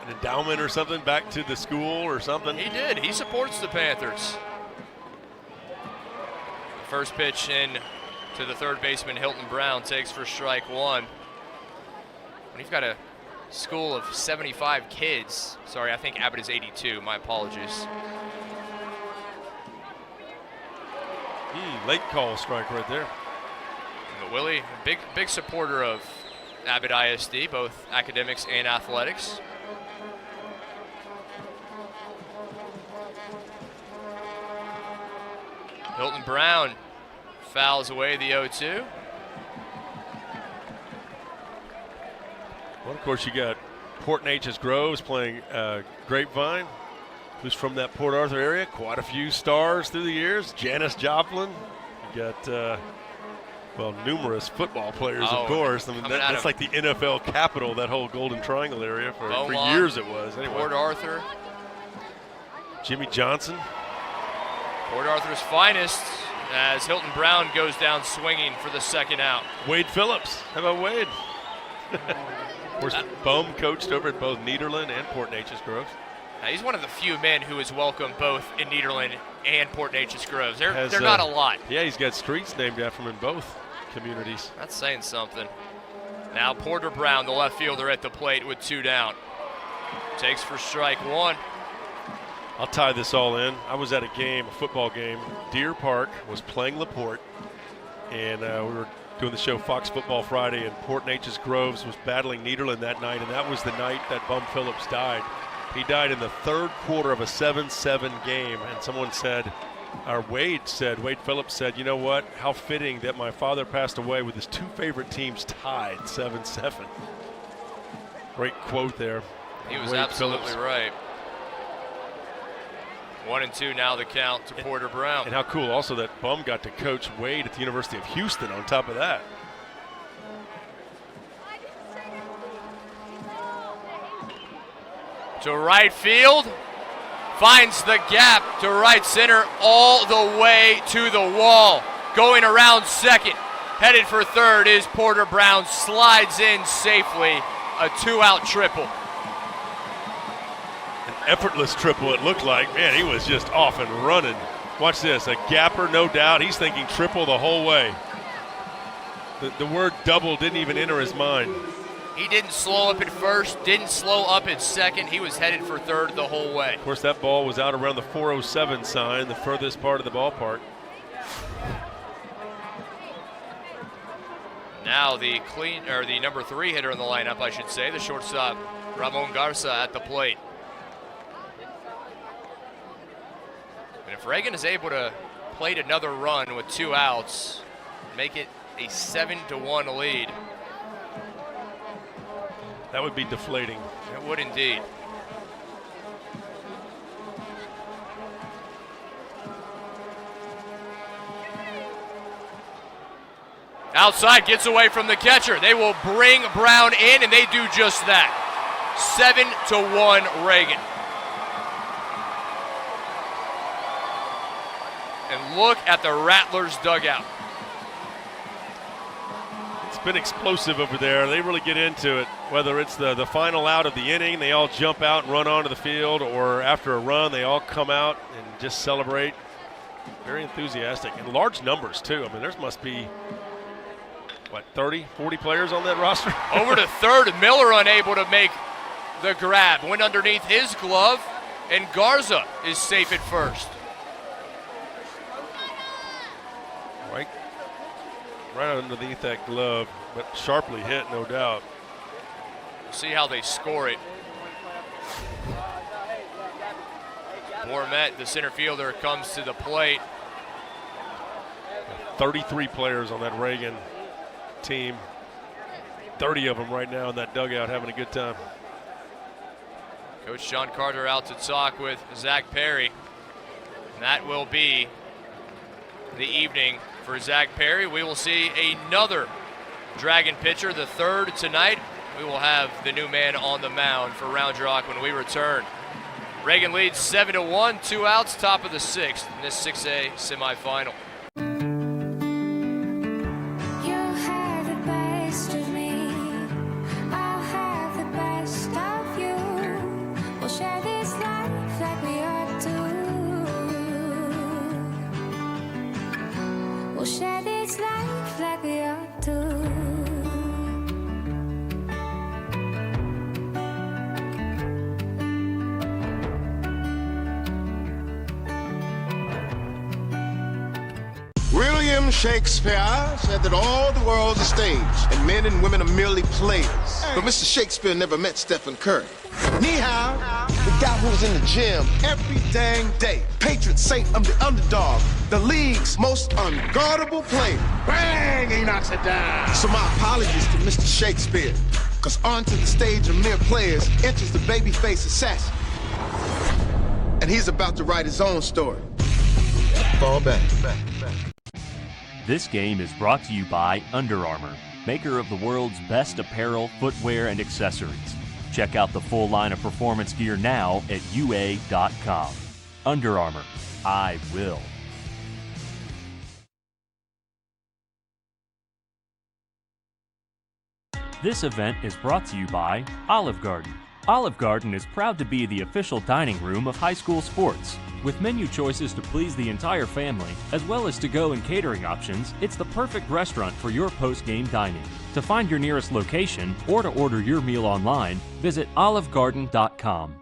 an endowment or something back to the school or something? He did. He supports the Panthers. First pitch in to the third baseman, Hilton Brown, takes for strike one. When you've got a school of 75 kids, sorry, I think Abbott is 82, my apologies. Late call strike right there. But Willie, big supporter of Abbott ISD, both academics and athletics. Hilton Brown fouls away the 0-2. Well, of course, you got Port Neches Groves playing Grapevine, who's from that Port Arthur area. Quite a few stars through the years. Janice Joplin. You got, numerous football players, of course. I mean, that's like the NFL capital, that whole Golden Triangle area. For years it was. Anyway. Port Arthur. Jimmy Johnson. Port Arthur's finest as Hilton Brown goes down swinging for the second out. Wade Phillips. How about Wade? Of course, Bum coached over at both Nederland and Port Neches Groves. He's one of the few men who has welcomed both in Nederland and Port Neches Groves. They're not a lot. Yeah, he's got streets named after him in both communities. That's saying something. Now Porter Brown, the left fielder, at the plate with 2 down. Takes for strike one. I'll tie this all in. I was at a football game. Deer Park was playing LaPorte, and we were doing the show Fox Football Friday, and Port Neches Groves was battling Nederland that night, and that was the night that Bum Phillips died. He died in the third quarter of a 7-7 game, and someone said, Wade Phillips said, "You know what? How fitting that my father passed away with his 2 favorite teams tied 7-7. Great quote there. He was Wade absolutely Phillips. right. 1-2 now the count to Porter Brown. And how cool also that Bum got to coach Wade at the University of Houston on top of that. To right field, finds the gap to right center all the way to the wall. Going around second, headed for third is Porter Brown, slides in safely, a 2-out triple. Effortless triple, it looked like. Man, he was just off and running. Watch this, a gapper, no doubt. He's thinking triple the whole way. The word double didn't even enter his mind. He didn't slow up at first, didn't slow up at second. He was headed for third the whole way. Of course, that ball was out around the 407 sign, the furthest part of the ballpark. Now the number 3 hitter in the lineup, I should say, the shortstop, Ramon Garza at the plate. And if Reagan is able to plate another run with 2 outs, make it a 7-1 lead. That would be deflating. It would indeed. Outside, gets away from the catcher. They will bring Brown in, and they do just that. 7-1 Reagan. And look at the Rattlers dugout. It's been explosive over there. They really get into it. Whether it's the final out of the inning, they all jump out and run onto the field, or after a run, they all come out and just celebrate. Very enthusiastic. And large numbers, too. I mean, there must be, 30, 40 players on that roster? Over to third, Miller unable to make the grab. Went underneath his glove, and Garza is safe at first. right underneath that glove, but sharply hit, no doubt. See how they score it. Bourmet, the center fielder, comes to the plate. 33 players on that Reagan team. 30 of them right now in that dugout having a good time. Coach John Carter out to talk with Zach Perry. And that will be the evening for Zach Perry. We will see another Dragon pitcher, the third tonight. We will have the new man on the mound for Round Rock when we return. Reagan leads 7-1, 2 outs, top of the sixth in this 6A semifinal. You have the best of me, I'll have the best of you. We'll share this life like we ought to. We'll share this life like we ought to. William Shakespeare said that all the world's a stage and men and women are merely players. But Mr. Shakespeare never met Stephen Curry. Ni hao, the guy who's in the gym every dang day. Patron saint of the underdog, the league's most unguardable player. Bang, he knocks it down. So my apologies to Mr. Shakespeare, because onto the stage of mere players enters the babyface assassin. And he's about to write his own story. Fall back. This game is brought to you by Under Armour, maker of the world's best apparel, footwear, and accessories. Check out the full line of performance gear now at UA.com. Under Armour, I will. This event is brought to you by Olive Garden. Olive Garden is proud to be the official dining room of high school sports. With menu choices to please the entire family, as well as to-go and catering options, it's the perfect restaurant for your post-game dining. To find your nearest location or to order your meal online, visit olivegarden.com.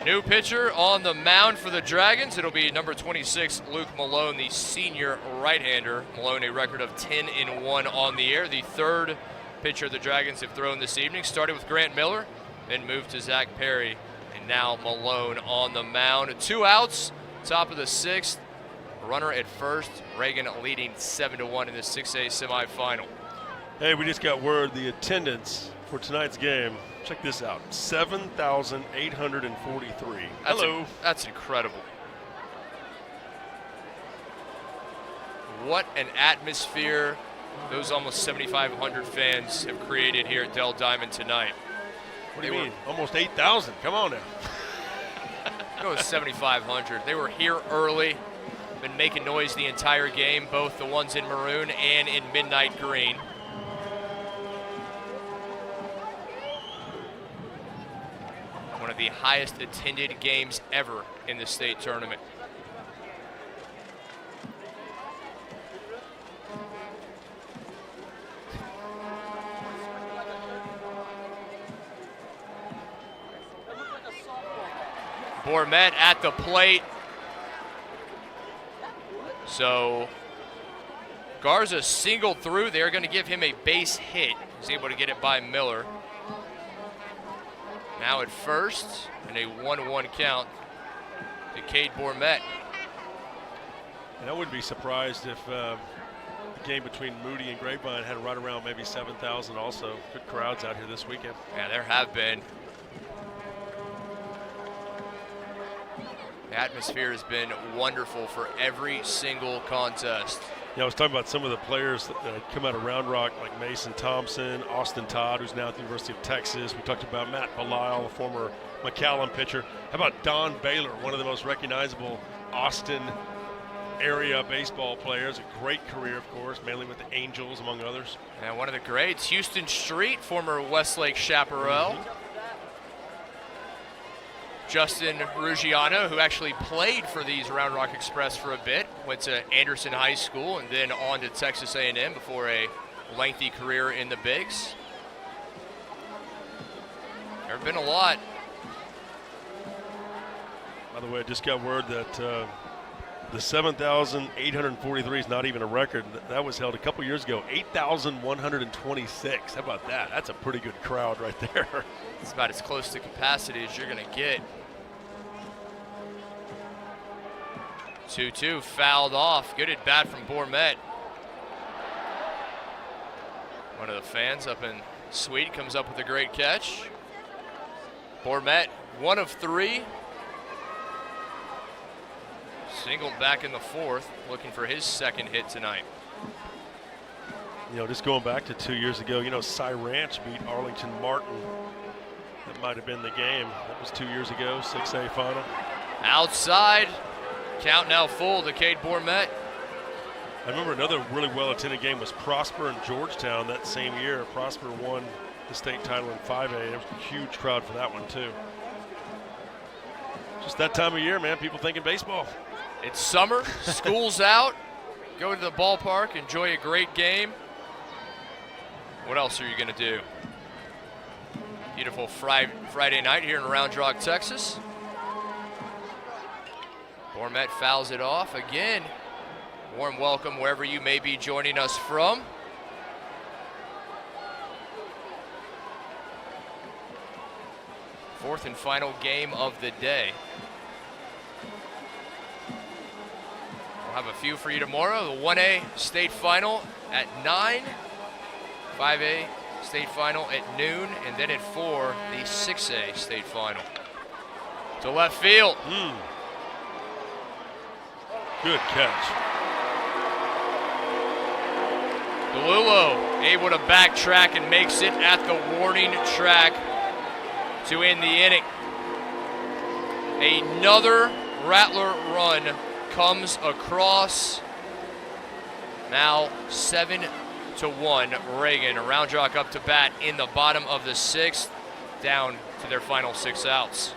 New pitcher on the mound for the Dragons. It'll be number 26, Luke Malone, the senior right-hander. Malone, a record of 10-1 on the air. The third pitcher the Dragons have thrown this evening. Started with Grant Miller, then moved to Zach Perry, and now Malone on the mound. 2 outs, top of the sixth. Runner at first. Reagan leading 7-1 in the 6A semifinal. Hey, we just got word the attendance for tonight's game. Check this out, 7,843. Hello. That's incredible. What an atmosphere those almost 7,500 fans have created here at Dell Diamond tonight. What do you mean? Almost 8,000. Come on now. It was 7,500. They were here early, been making noise the entire game, both the ones in maroon and in midnight green. One of the highest attended games ever in the state tournament. Bourmet at the plate. So Garza singled through. They're going to give him a base hit. He's able to get it by Miller. Now at first, and a 1-1 count to Cade Bourmet. And I wouldn't be surprised if the game between Moody and Grapevine had right around maybe 7,000 also. Good crowds out here this weekend. Yeah, there have been. The atmosphere has been wonderful for every single contest. Yeah, I was talking about some of the players that come out of Round Rock, like Mason Thompson, Austin Todd, who's now at the University of Texas. We talked about Matt Belisle, a former McAllen pitcher. How about Don Baylor, one of the most recognizable Austin area baseball players. A great career, of course, mainly with the Angels, among others. And one of the greats, Houston Street, former Westlake chaparral. Justin Ruggiano, who actually played for these Round Rock Express for a bit, went to Anderson High School and then on to Texas A&M before a lengthy career in the Bigs. There have been a lot. By the way, I just got word that the 7,843 is not even a record. That was held a couple years ago, 8,126. How about that? That's a pretty good crowd right there. It's about as close to capacity as you're going to get. 2-2 fouled off. Good at bat from Bourmet. One of the fans up in Suite comes up with a great catch. Bourmet, 1 of 3. Singled back in the 4th, looking for his second hit tonight. You know, just going back to 2 years ago, you know, Cy Ranch beat Arlington Martin. That might have been the game. That was 2 years ago, 6A final. Outside, count now full to Cade Bourmet. I remember another really well-attended game was Prosper and Georgetown that same year. Prosper won the state title in 5A. There was a huge crowd for that one, too. Just that time of year, man, people thinking baseball. It's summer, school's out, go to the ballpark, enjoy a great game. What else are you going to do? Beautiful Friday night here in Round Rock, Texas. Bourmet fouls it off again. Warm welcome wherever you may be joining us from. Fourth and final game of the day. We'll have a few for you tomorrow. The 1A state final at 9, 5A state final at noon, and then at 4, the 6A state final. To left field. Good catch. DeLulo able to backtrack and makes it at the warning track to end the inning. Another Rattler run comes across. Now 7-1 Reagan. Round Rock up to bat in the bottom of the 6th, down to their final 6 outs.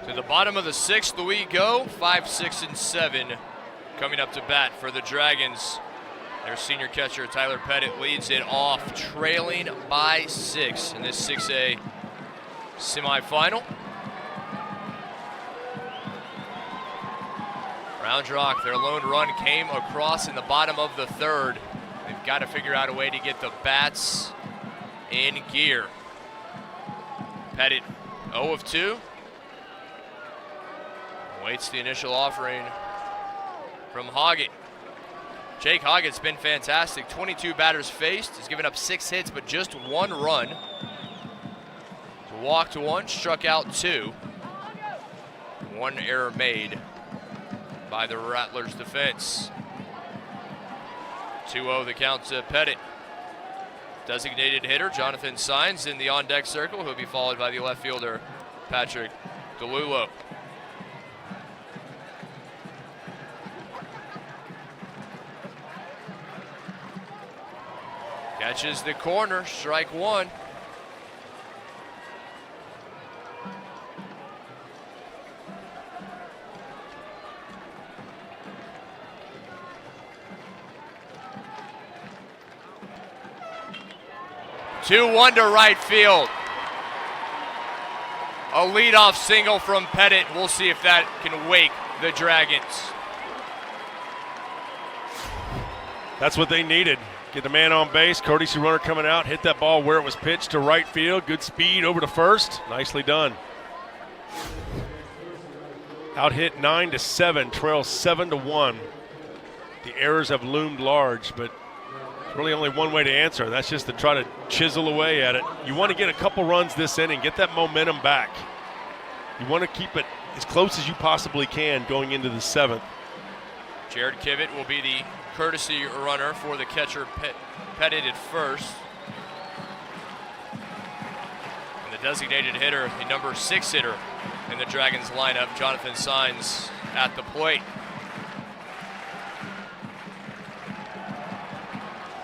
To the bottom of the 6th we go. 5, 6, and 7 coming up to bat for the Dragons. Their senior catcher Tyler Pettit leads it off, trailing by 6 in this 6A semifinal. Round Rock, their lone run came across in the bottom of the 3rd. They've got to figure out a way to get the bats in gear. Pettit 0 of 2. Waits the initial offering from Hoggett. Jake Hoggett's been fantastic. 22 batters faced. He's given up 6 hits, but just 1 run. Walked 1, struck out 2. 1 error made by the Rattlers defense. 2-0 the count to Pettit. Designated hitter Jonathan Sines in the on-deck circle. He'll be followed by the left fielder Patrick DeLulo. Catches the corner, strike 1. 2-1 to right field. A leadoff single from Pettit. We'll see if that can wake the Dragons. That's what they needed. Get the man on base. Courtesy runner coming out. Hit that ball where it was pitched to right field. Good speed over to first. Nicely done. Out hit 9-7. Trails 7-1. The errors have loomed large, but really only one way to answer. That's just to try to chisel away at it. You want to get a couple runs this inning, get that momentum back. You want to keep it as close as you possibly can going into the 7th. Jared Kivett will be the courtesy runner for the catcher Pettit at first. And the designated hitter, the number 6 hitter in the Dragons lineup, Jonathan Saenz at the plate.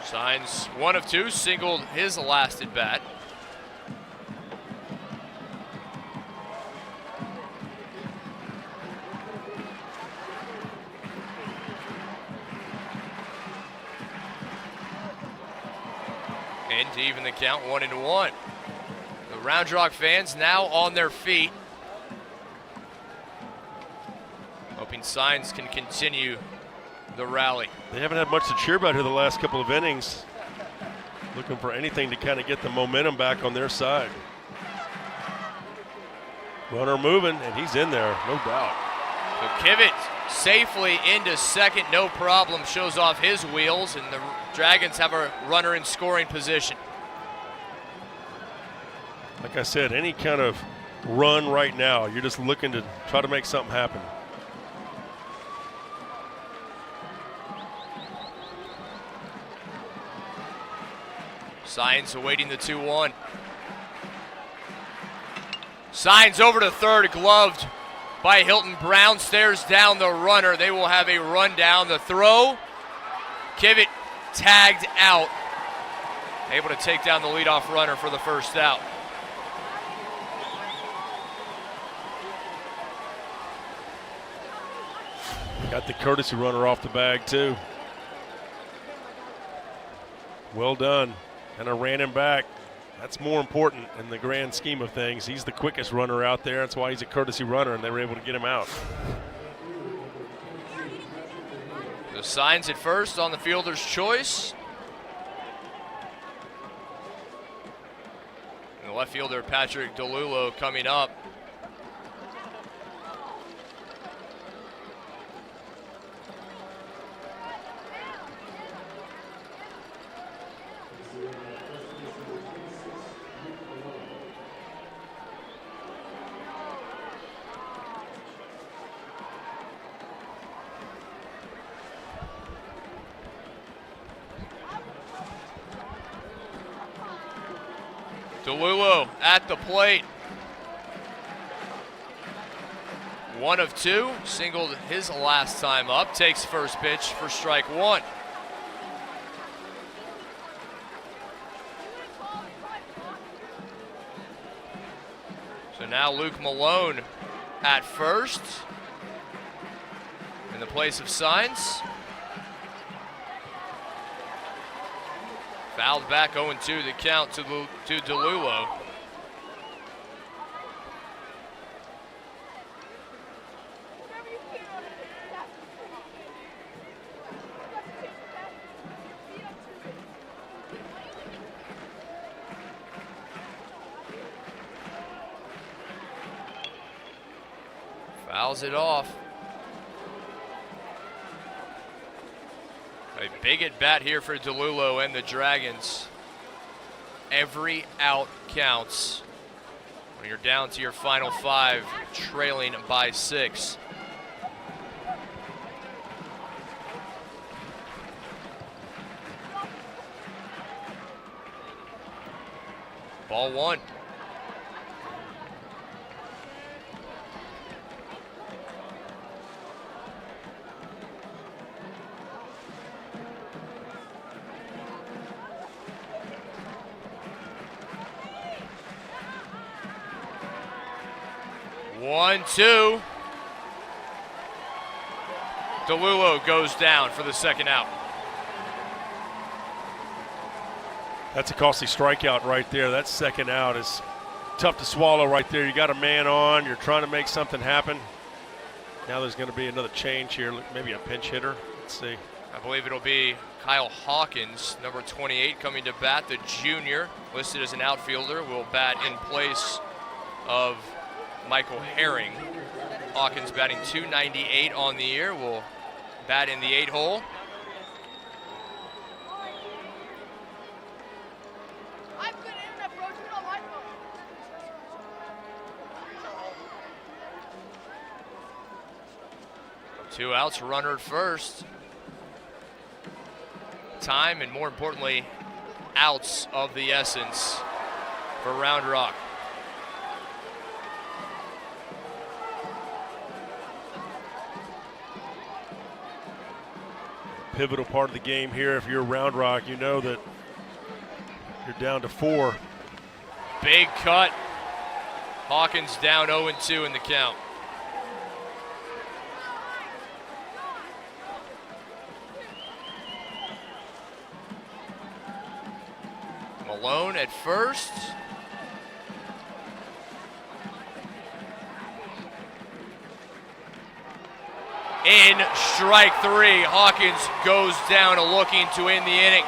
Saenz, 1 of 2, singled his last at bat. And to even the count, 1-1. The Round Rock fans now on their feet, hoping Saenz can continue the rally. They haven't had much to cheer about here the last couple of innings. Looking for anything to kind of get the momentum back on their side. Runner moving, and he's in there, no doubt. So Kivett safely into second, no problem, shows off his wheels, and the Dragons have a runner in scoring position. Like I said, any kind of run right now, you're just looking to try to make something happen. Saenz awaiting the 2-1. Saenz over to third, gloved by Hilton. Brown stares down the runner. They will have a run down. The throw, Kivett tagged out. Able to take down the leadoff runner for the first out. Got the courtesy runner off the bag too. Well done. And I ran him back. That's more important in the grand scheme of things. He's the quickest runner out there. That's why he's a courtesy runner, and they were able to get him out. The Saenz at first on the fielder's choice. And the left fielder, Patrick DeLulo, coming up. DeLulo at the plate. 1 of 2, singled his last time up, takes first pitch for strike 1. So now Luke Malone at first in the place of Saenz. Fouled back 0-2 the count to DeLulo. Fouls it off. A big at bat here for DeLulo and the Dragons. Every out counts when you're down to your final 5, trailing by 6. Ball 1. One, two. DeLulo goes down for the second out. That's a costly strikeout right there. That second out is tough to swallow right there. You got a man on. You're trying to make something happen. Now there's going to be another change here, maybe a pinch hitter. Let's see. I believe it'll be Kyle Hawkins, number 28, coming to bat. The junior, listed as an outfielder, will bat in place of Michael Herring. Hawkins batting .298 on the year, will bat in the 8-hole. Two outs, runner at first. Time and, more importantly, outs of the essence for Round Rock. Pivotal part of the game here. If you're Round Rock, you know that you're down to 4. Big cut. Hawkins down 0-2 in the count. Malone at first. In strike 3, Hawkins goes down looking to end the inning.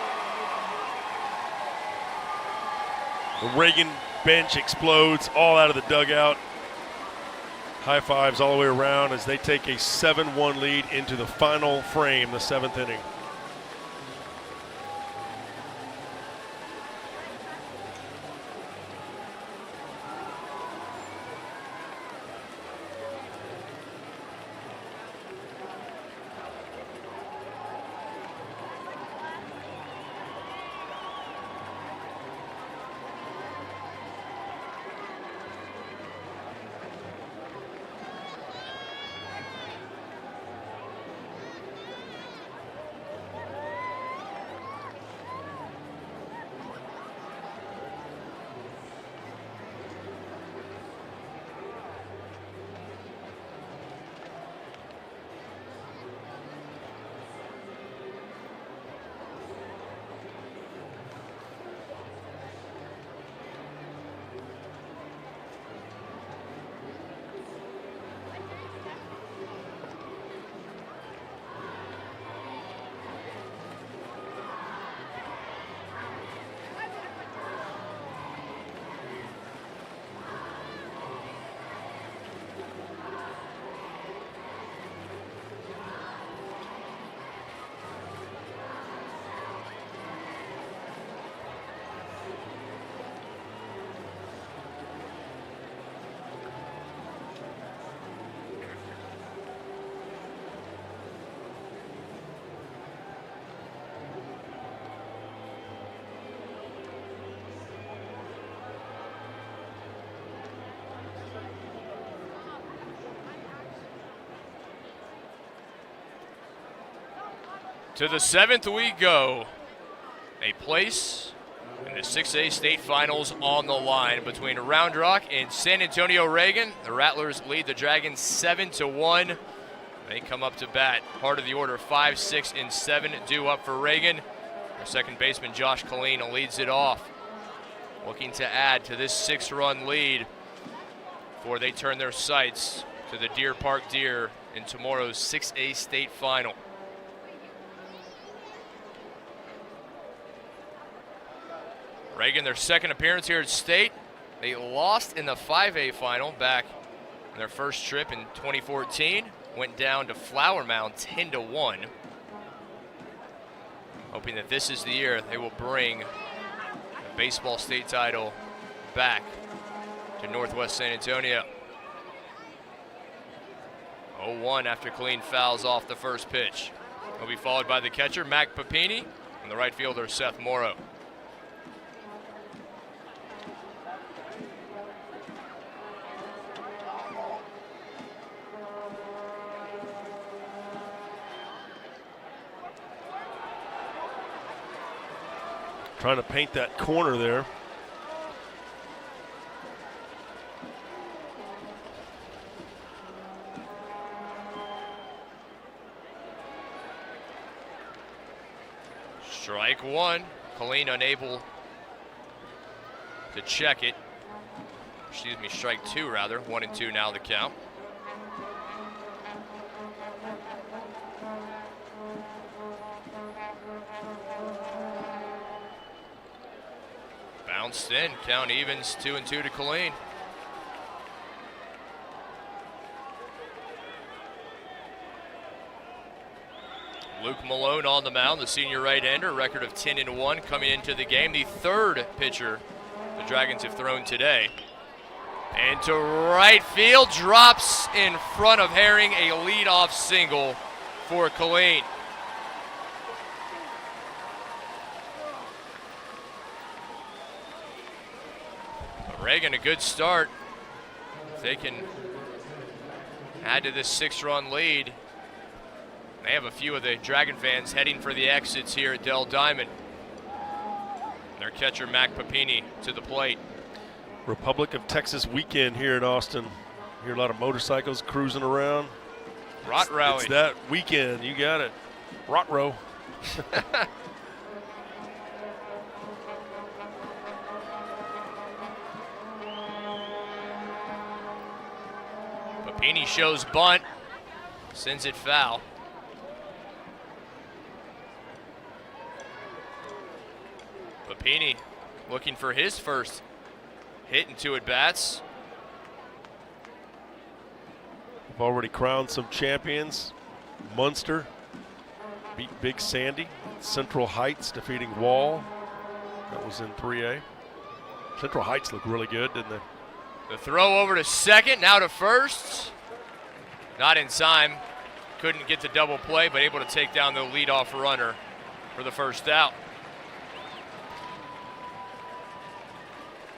The Reagan bench explodes all out of the dugout. High fives all the way around as they take a 7-1 lead into the final frame, the 7th inning. To the 7th we go. A place in the 6A state finals on the line between Round Rock and San Antonio Reagan. The Rattlers lead the Dragons 7-1. They come up to bat. Part of the order 5, 6, and 7 due up for Reagan. Their second baseman Josh Colleen leads it off, looking to add to this 6-run lead before they turn their sights to the Deer Park Deer in tomorrow's 6A state final. Reagan, their second appearance here at state. They lost in the 5A final back in their first trip in 2014. Went down to Flower Mound 10-1. Hoping that this is the year they will bring the baseball state title back to Northwest San Antonio. 0-1 after Colleen fouls off the first pitch. He'll be followed by the catcher, Mac Papini, and the right fielder, Seth Morrow. Trying to paint that corner there. Strike 1. Colleen unable to check it. Excuse me, strike 2 rather. 1-2 now the count. Bounced in, count evens, 2-2 to Killeen. Luke Malone on the mound, the senior right-hander, record of 10-1 coming into the game. The third pitcher the Dragons have thrown today. Into right field, drops in front of Herring, a leadoff single for Killeen. Reagan, a good start. If they can add to this 6-run lead, they have a few of the Dragon fans heading for the exits here at Dell Diamond. Their catcher, Mac Papini, to the plate. Republic of Texas weekend here in Austin. Hear a lot of motorcycles cruising around. Rot rally. It's that weekend. You got it. Rot row. Papini shows bunt, sends it foul. Papini looking for his first hit in 2 at-bats. We've already crowned some champions. Munster beat Big Sandy. Central Heights defeating Wall. That was in 3A. Central Heights looked really good, didn't they? The throw over to second, now to first. Not in time. Couldn't get the double play, but able to take down the leadoff runner for the first out.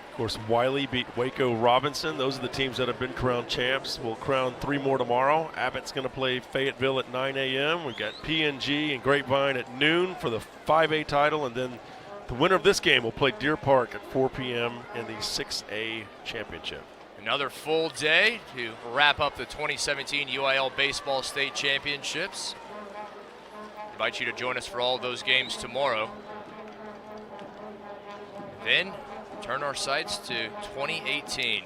Of course, Wiley beat Waco Robinson. Those are the teams that have been crowned champs. We'll crown 3 more tomorrow. Abbott's going to play Fayetteville at 9 a.m. We've got PNG and Grapevine at noon for the 5A title, and then the winner of this game will play Deer Park at 4 p.m. in the 6A championship. Another full day to wrap up the 2017 UIL Baseball State Championships. Invite you to join us for all of those games tomorrow. Then turn our sights to 2018.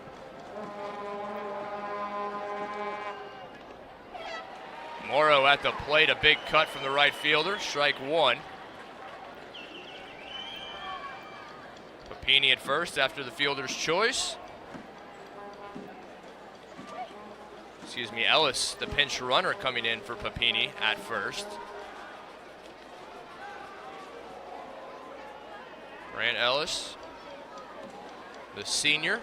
Morrow at the plate, a big cut from the right fielder, strike 1. Papini at first after the fielder's choice. Excuse me, Ellis, the pinch runner, coming in for Papini at first. Grant Ellis, the senior.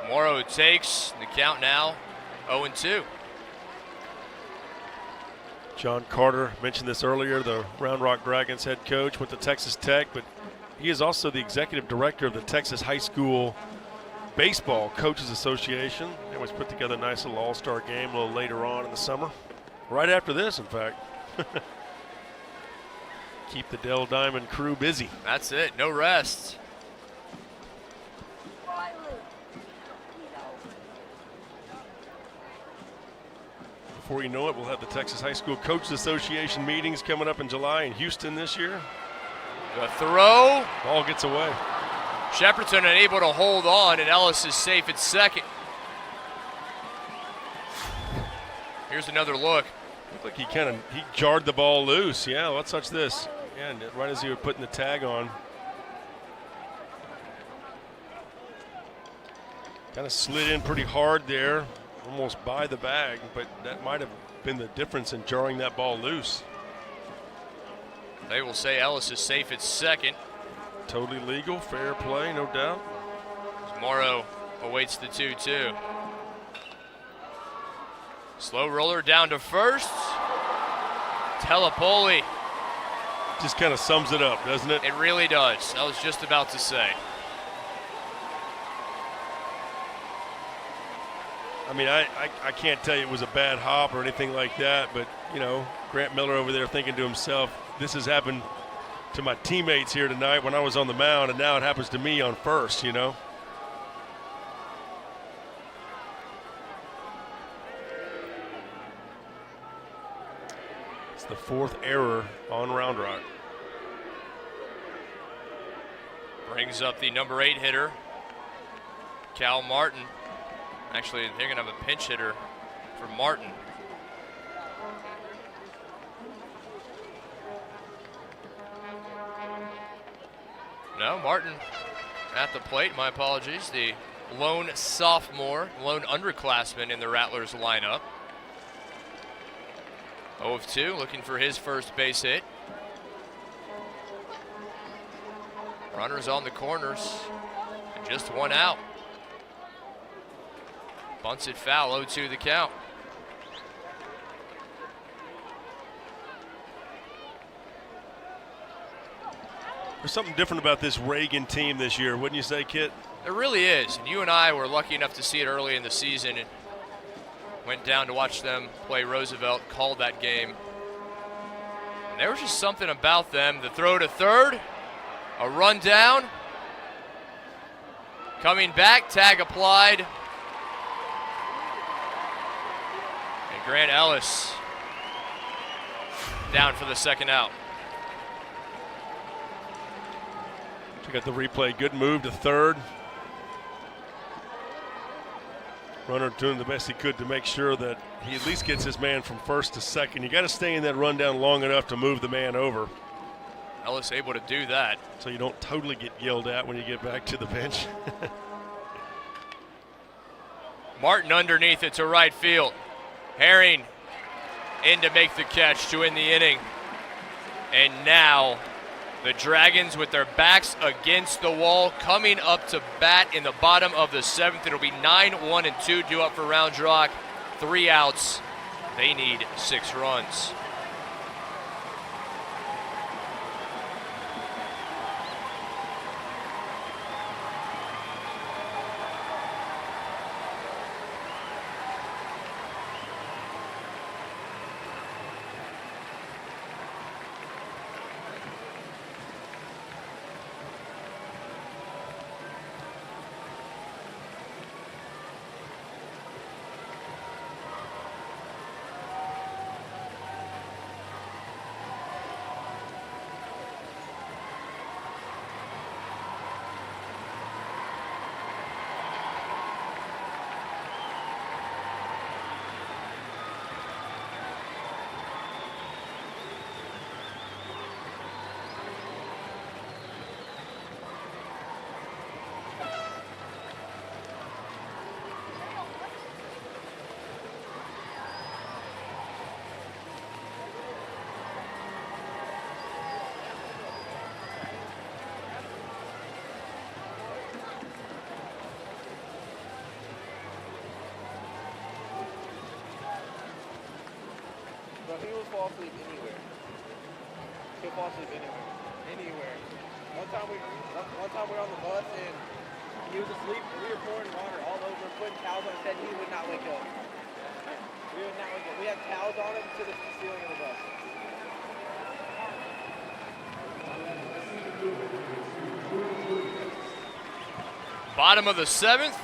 Morrow takes the count now, 0-2. John Carter mentioned this earlier, the Round Rock Dragons head coach, went to Texas Tech, but he is also the executive director of the Texas High School Baseball Coaches Association. They always put together a nice little all-star game a little later on in the summer. Right after this, in fact. Keep the Dell Diamond crew busy. That's it, no rest. Before you know it, we'll have the Texas High School Coaches Association meetings coming up in July in Houston this year. The throw. Ball gets away. Shepperton unable to hold on, and Ellis is safe at second. Here's another look. Looked like he jarred the ball loose. Yeah, let's touch this. Yeah, and right as he was putting the tag on. Kind of slid in pretty hard there, almost by the bag, but that might have been the difference in jarring that ball loose. They will say Ellis is safe at second. Totally legal, fair play, no doubt. Morrow awaits the 2-2. Slow roller down to first. Telopoli. Just kind of sums it up, doesn't it? It really does. I was just about to say. I mean, I can't tell you it was a bad hop or anything like that, but, you know, Grant Miller over there thinking to himself, this has happened to my teammates here tonight when I was on the mound, and now it happens to me on first, you know. It's the 4th error on Round Rock. Brings up the number 8 hitter, Cal Martin. Actually, they're going to have a pinch hitter for Martin. No, Martin at the plate. My apologies. The lone sophomore, lone underclassman in the Rattlers lineup. 0 of 2, looking for his first base hit. Runners on the corners, and just 1 out. Bunts it foul, 0-2 the count. There's something different about this Reagan team this year, wouldn't you say, Kit? There really is, and you and I were lucky enough to see it early in the season and went down to watch them play Roosevelt, called that game. And there was just something about them. The throw to third, a run down, coming back, tag applied. And Grant Ellis down for the second out. Check out the replay. Good move to third. Runner doing the best he could to make sure that he at least gets his man from first to second. You got to stay in that rundown long enough to move the man over. Ellis able to do that. So you don't totally get yelled at when you get back to the bench. Martin underneath it to right field. Herring in to make the catch to end the inning. And now the Dragons with their backs against the wall coming up to bat in the bottom of the 7th. It'll be 9-1-2 due up for Round Rock. 3 outs. They need 6 runs. He will fall asleep anywhere. He'll fall asleep anywhere. Anywhere. One time we were on the bus and he was asleep. We were pouring water all over, putting towels on his head. He would not wake up. We would not wake up. We had towels on him to the ceiling of the bus. Bottom of the 7th.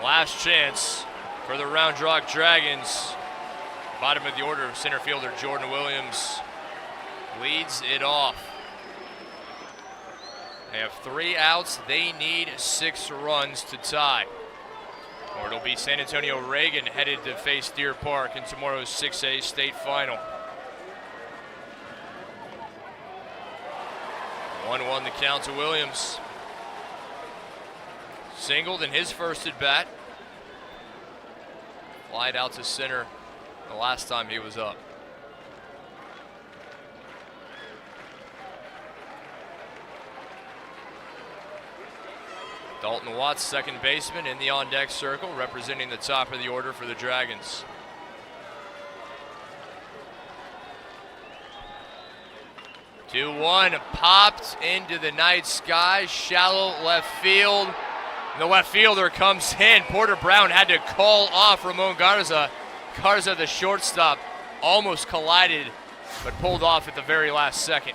Last chance for the Round Rock Dragons. Bottom of the order, center fielder Jordan Williams leads it off. They have 3 outs. They need 6 runs to tie. Or it'll be San Antonio Reagan headed to face Deer Park in tomorrow's 6A state final. 1-1 the count to Williams. Singled in his first at bat. Flied out to center the last time he was up. Dalton Watts, second baseman, in the on-deck circle, representing the top of the order for the Dragons. Two one, popped into the night sky, shallow left field. The left fielder comes in. Porter Brown had to call off Ramon Garza. Garza, the shortstop, almost collided, but pulled off at the very last second.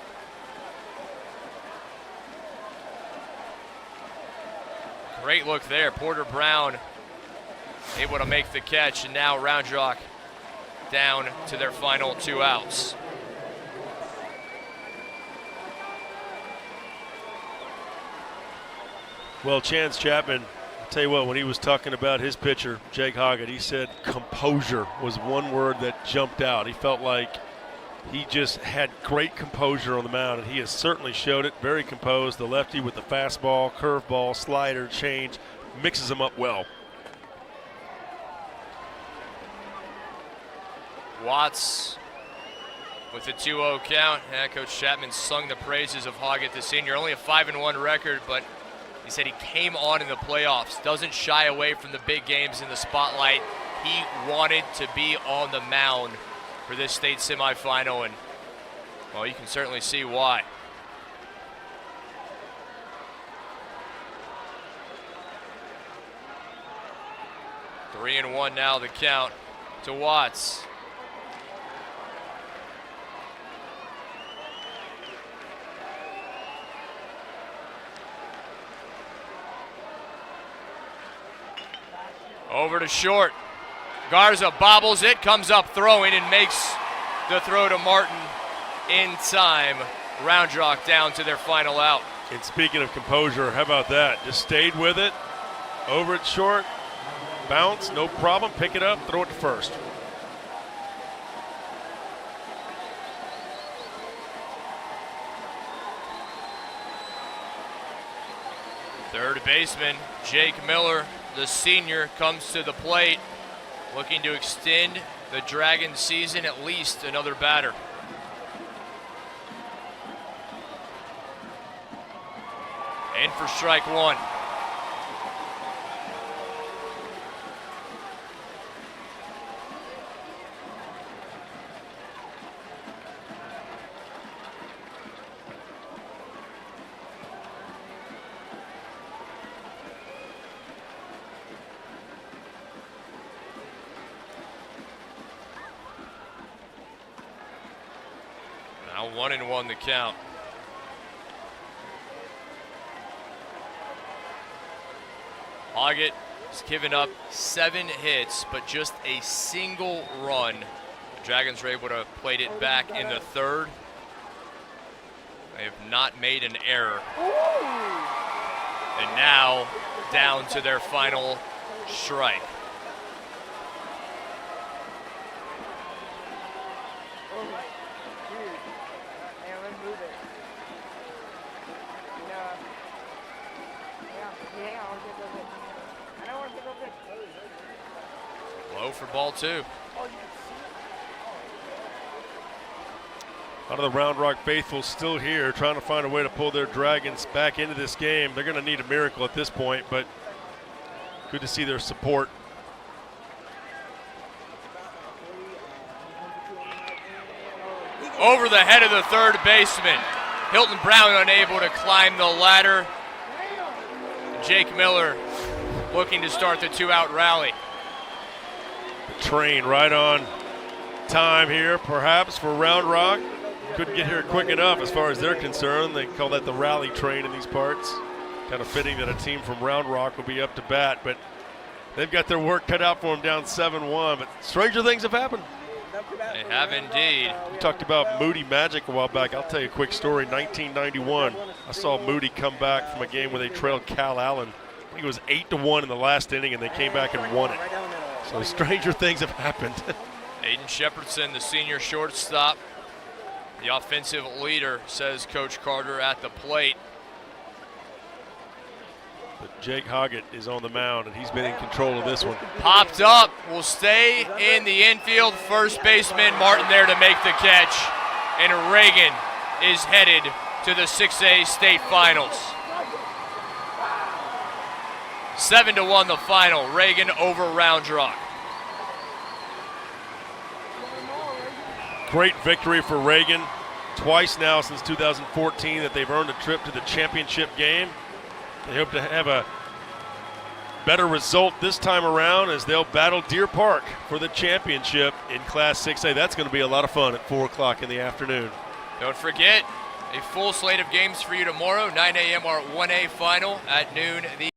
Great look there. Porter Brown able to make the catch, and now Round Rock down to their final 2 outs. Well, Chance Chapman, I'll tell you what, when he was talking about his pitcher, Jake Hoggett, he said composure was one word that jumped out. He felt like he just had great composure on the mound, and he has certainly showed it. Very composed. The lefty with the fastball, curveball, slider, change, mixes them up well. Watts with a 2-0 count. Coach Chapman sung the praises of Hoggett, the senior. Only a 5-1 record, but he said he came on in the playoffs, doesn't shy away from the big games in the spotlight. He wanted to be on the mound for this state semifinal, and, well, you can certainly see why. Three and one now, the count to Watts. Over to short. Garza bobbles it, comes up throwing, and makes the throw to Martin in time. Roundrock down to their final out. And speaking of composure, how about that? Just stayed with it, over at short, bounce, no problem, pick it up, throw it to first. Third baseman, Jake Miller, the senior, comes to the plate, looking to extend the Dragons season at least another batter. In for strike one. Now 1-1 the count. Hoggett has given up 7 hits, but just a single run. The Dragons were able to plate it back in the third. They have not made an error. And now down to their final strike. Low for ball 2. A lot of the Round Rock faithful still here trying to find a way to pull their Dragons back into this game. They're going to need a miracle at this point, but good to see their support. Over the head of the third baseman. Hilton Brown unable to climb the ladder. Jake Miller looking to start the 2-out rally. The train right on time here, perhaps, for Round Rock. Couldn't get here quick enough as far as they're concerned. They call that the rally train in these parts. Kind of fitting that a team from Round Rock will be up to bat, but they've got their work cut out for them down 7-1. But stranger things have happened. They have indeed. We talked about Moody Magic a while back. I'll tell you a quick story. 1991, I saw Moody come back from a game where they trailed Cal Allen. I think it was 8-1 in the last inning, and they came back and won it. So stranger things have happened. Aiden Shepardson, the senior shortstop, the offensive leader, says Coach Carter at the plate. But Jake Hoggett is on the mound, and he's been in control of this one. Popped up, will stay in the infield. First baseman Martin there to make the catch. And Reagan is headed to the 6A state finals. 7-1 the final. Reagan over Round Rock. Great victory for Reagan. Twice now since 2014 that they've earned a trip to the championship game. They hope to have a better result this time around as they'll battle Deer Park for the championship in Class 6A. That's going to be a lot of fun at 4 o'clock in the afternoon. Don't forget, a full slate of games for you tomorrow. 9 a.m. our 1A final. At noon, the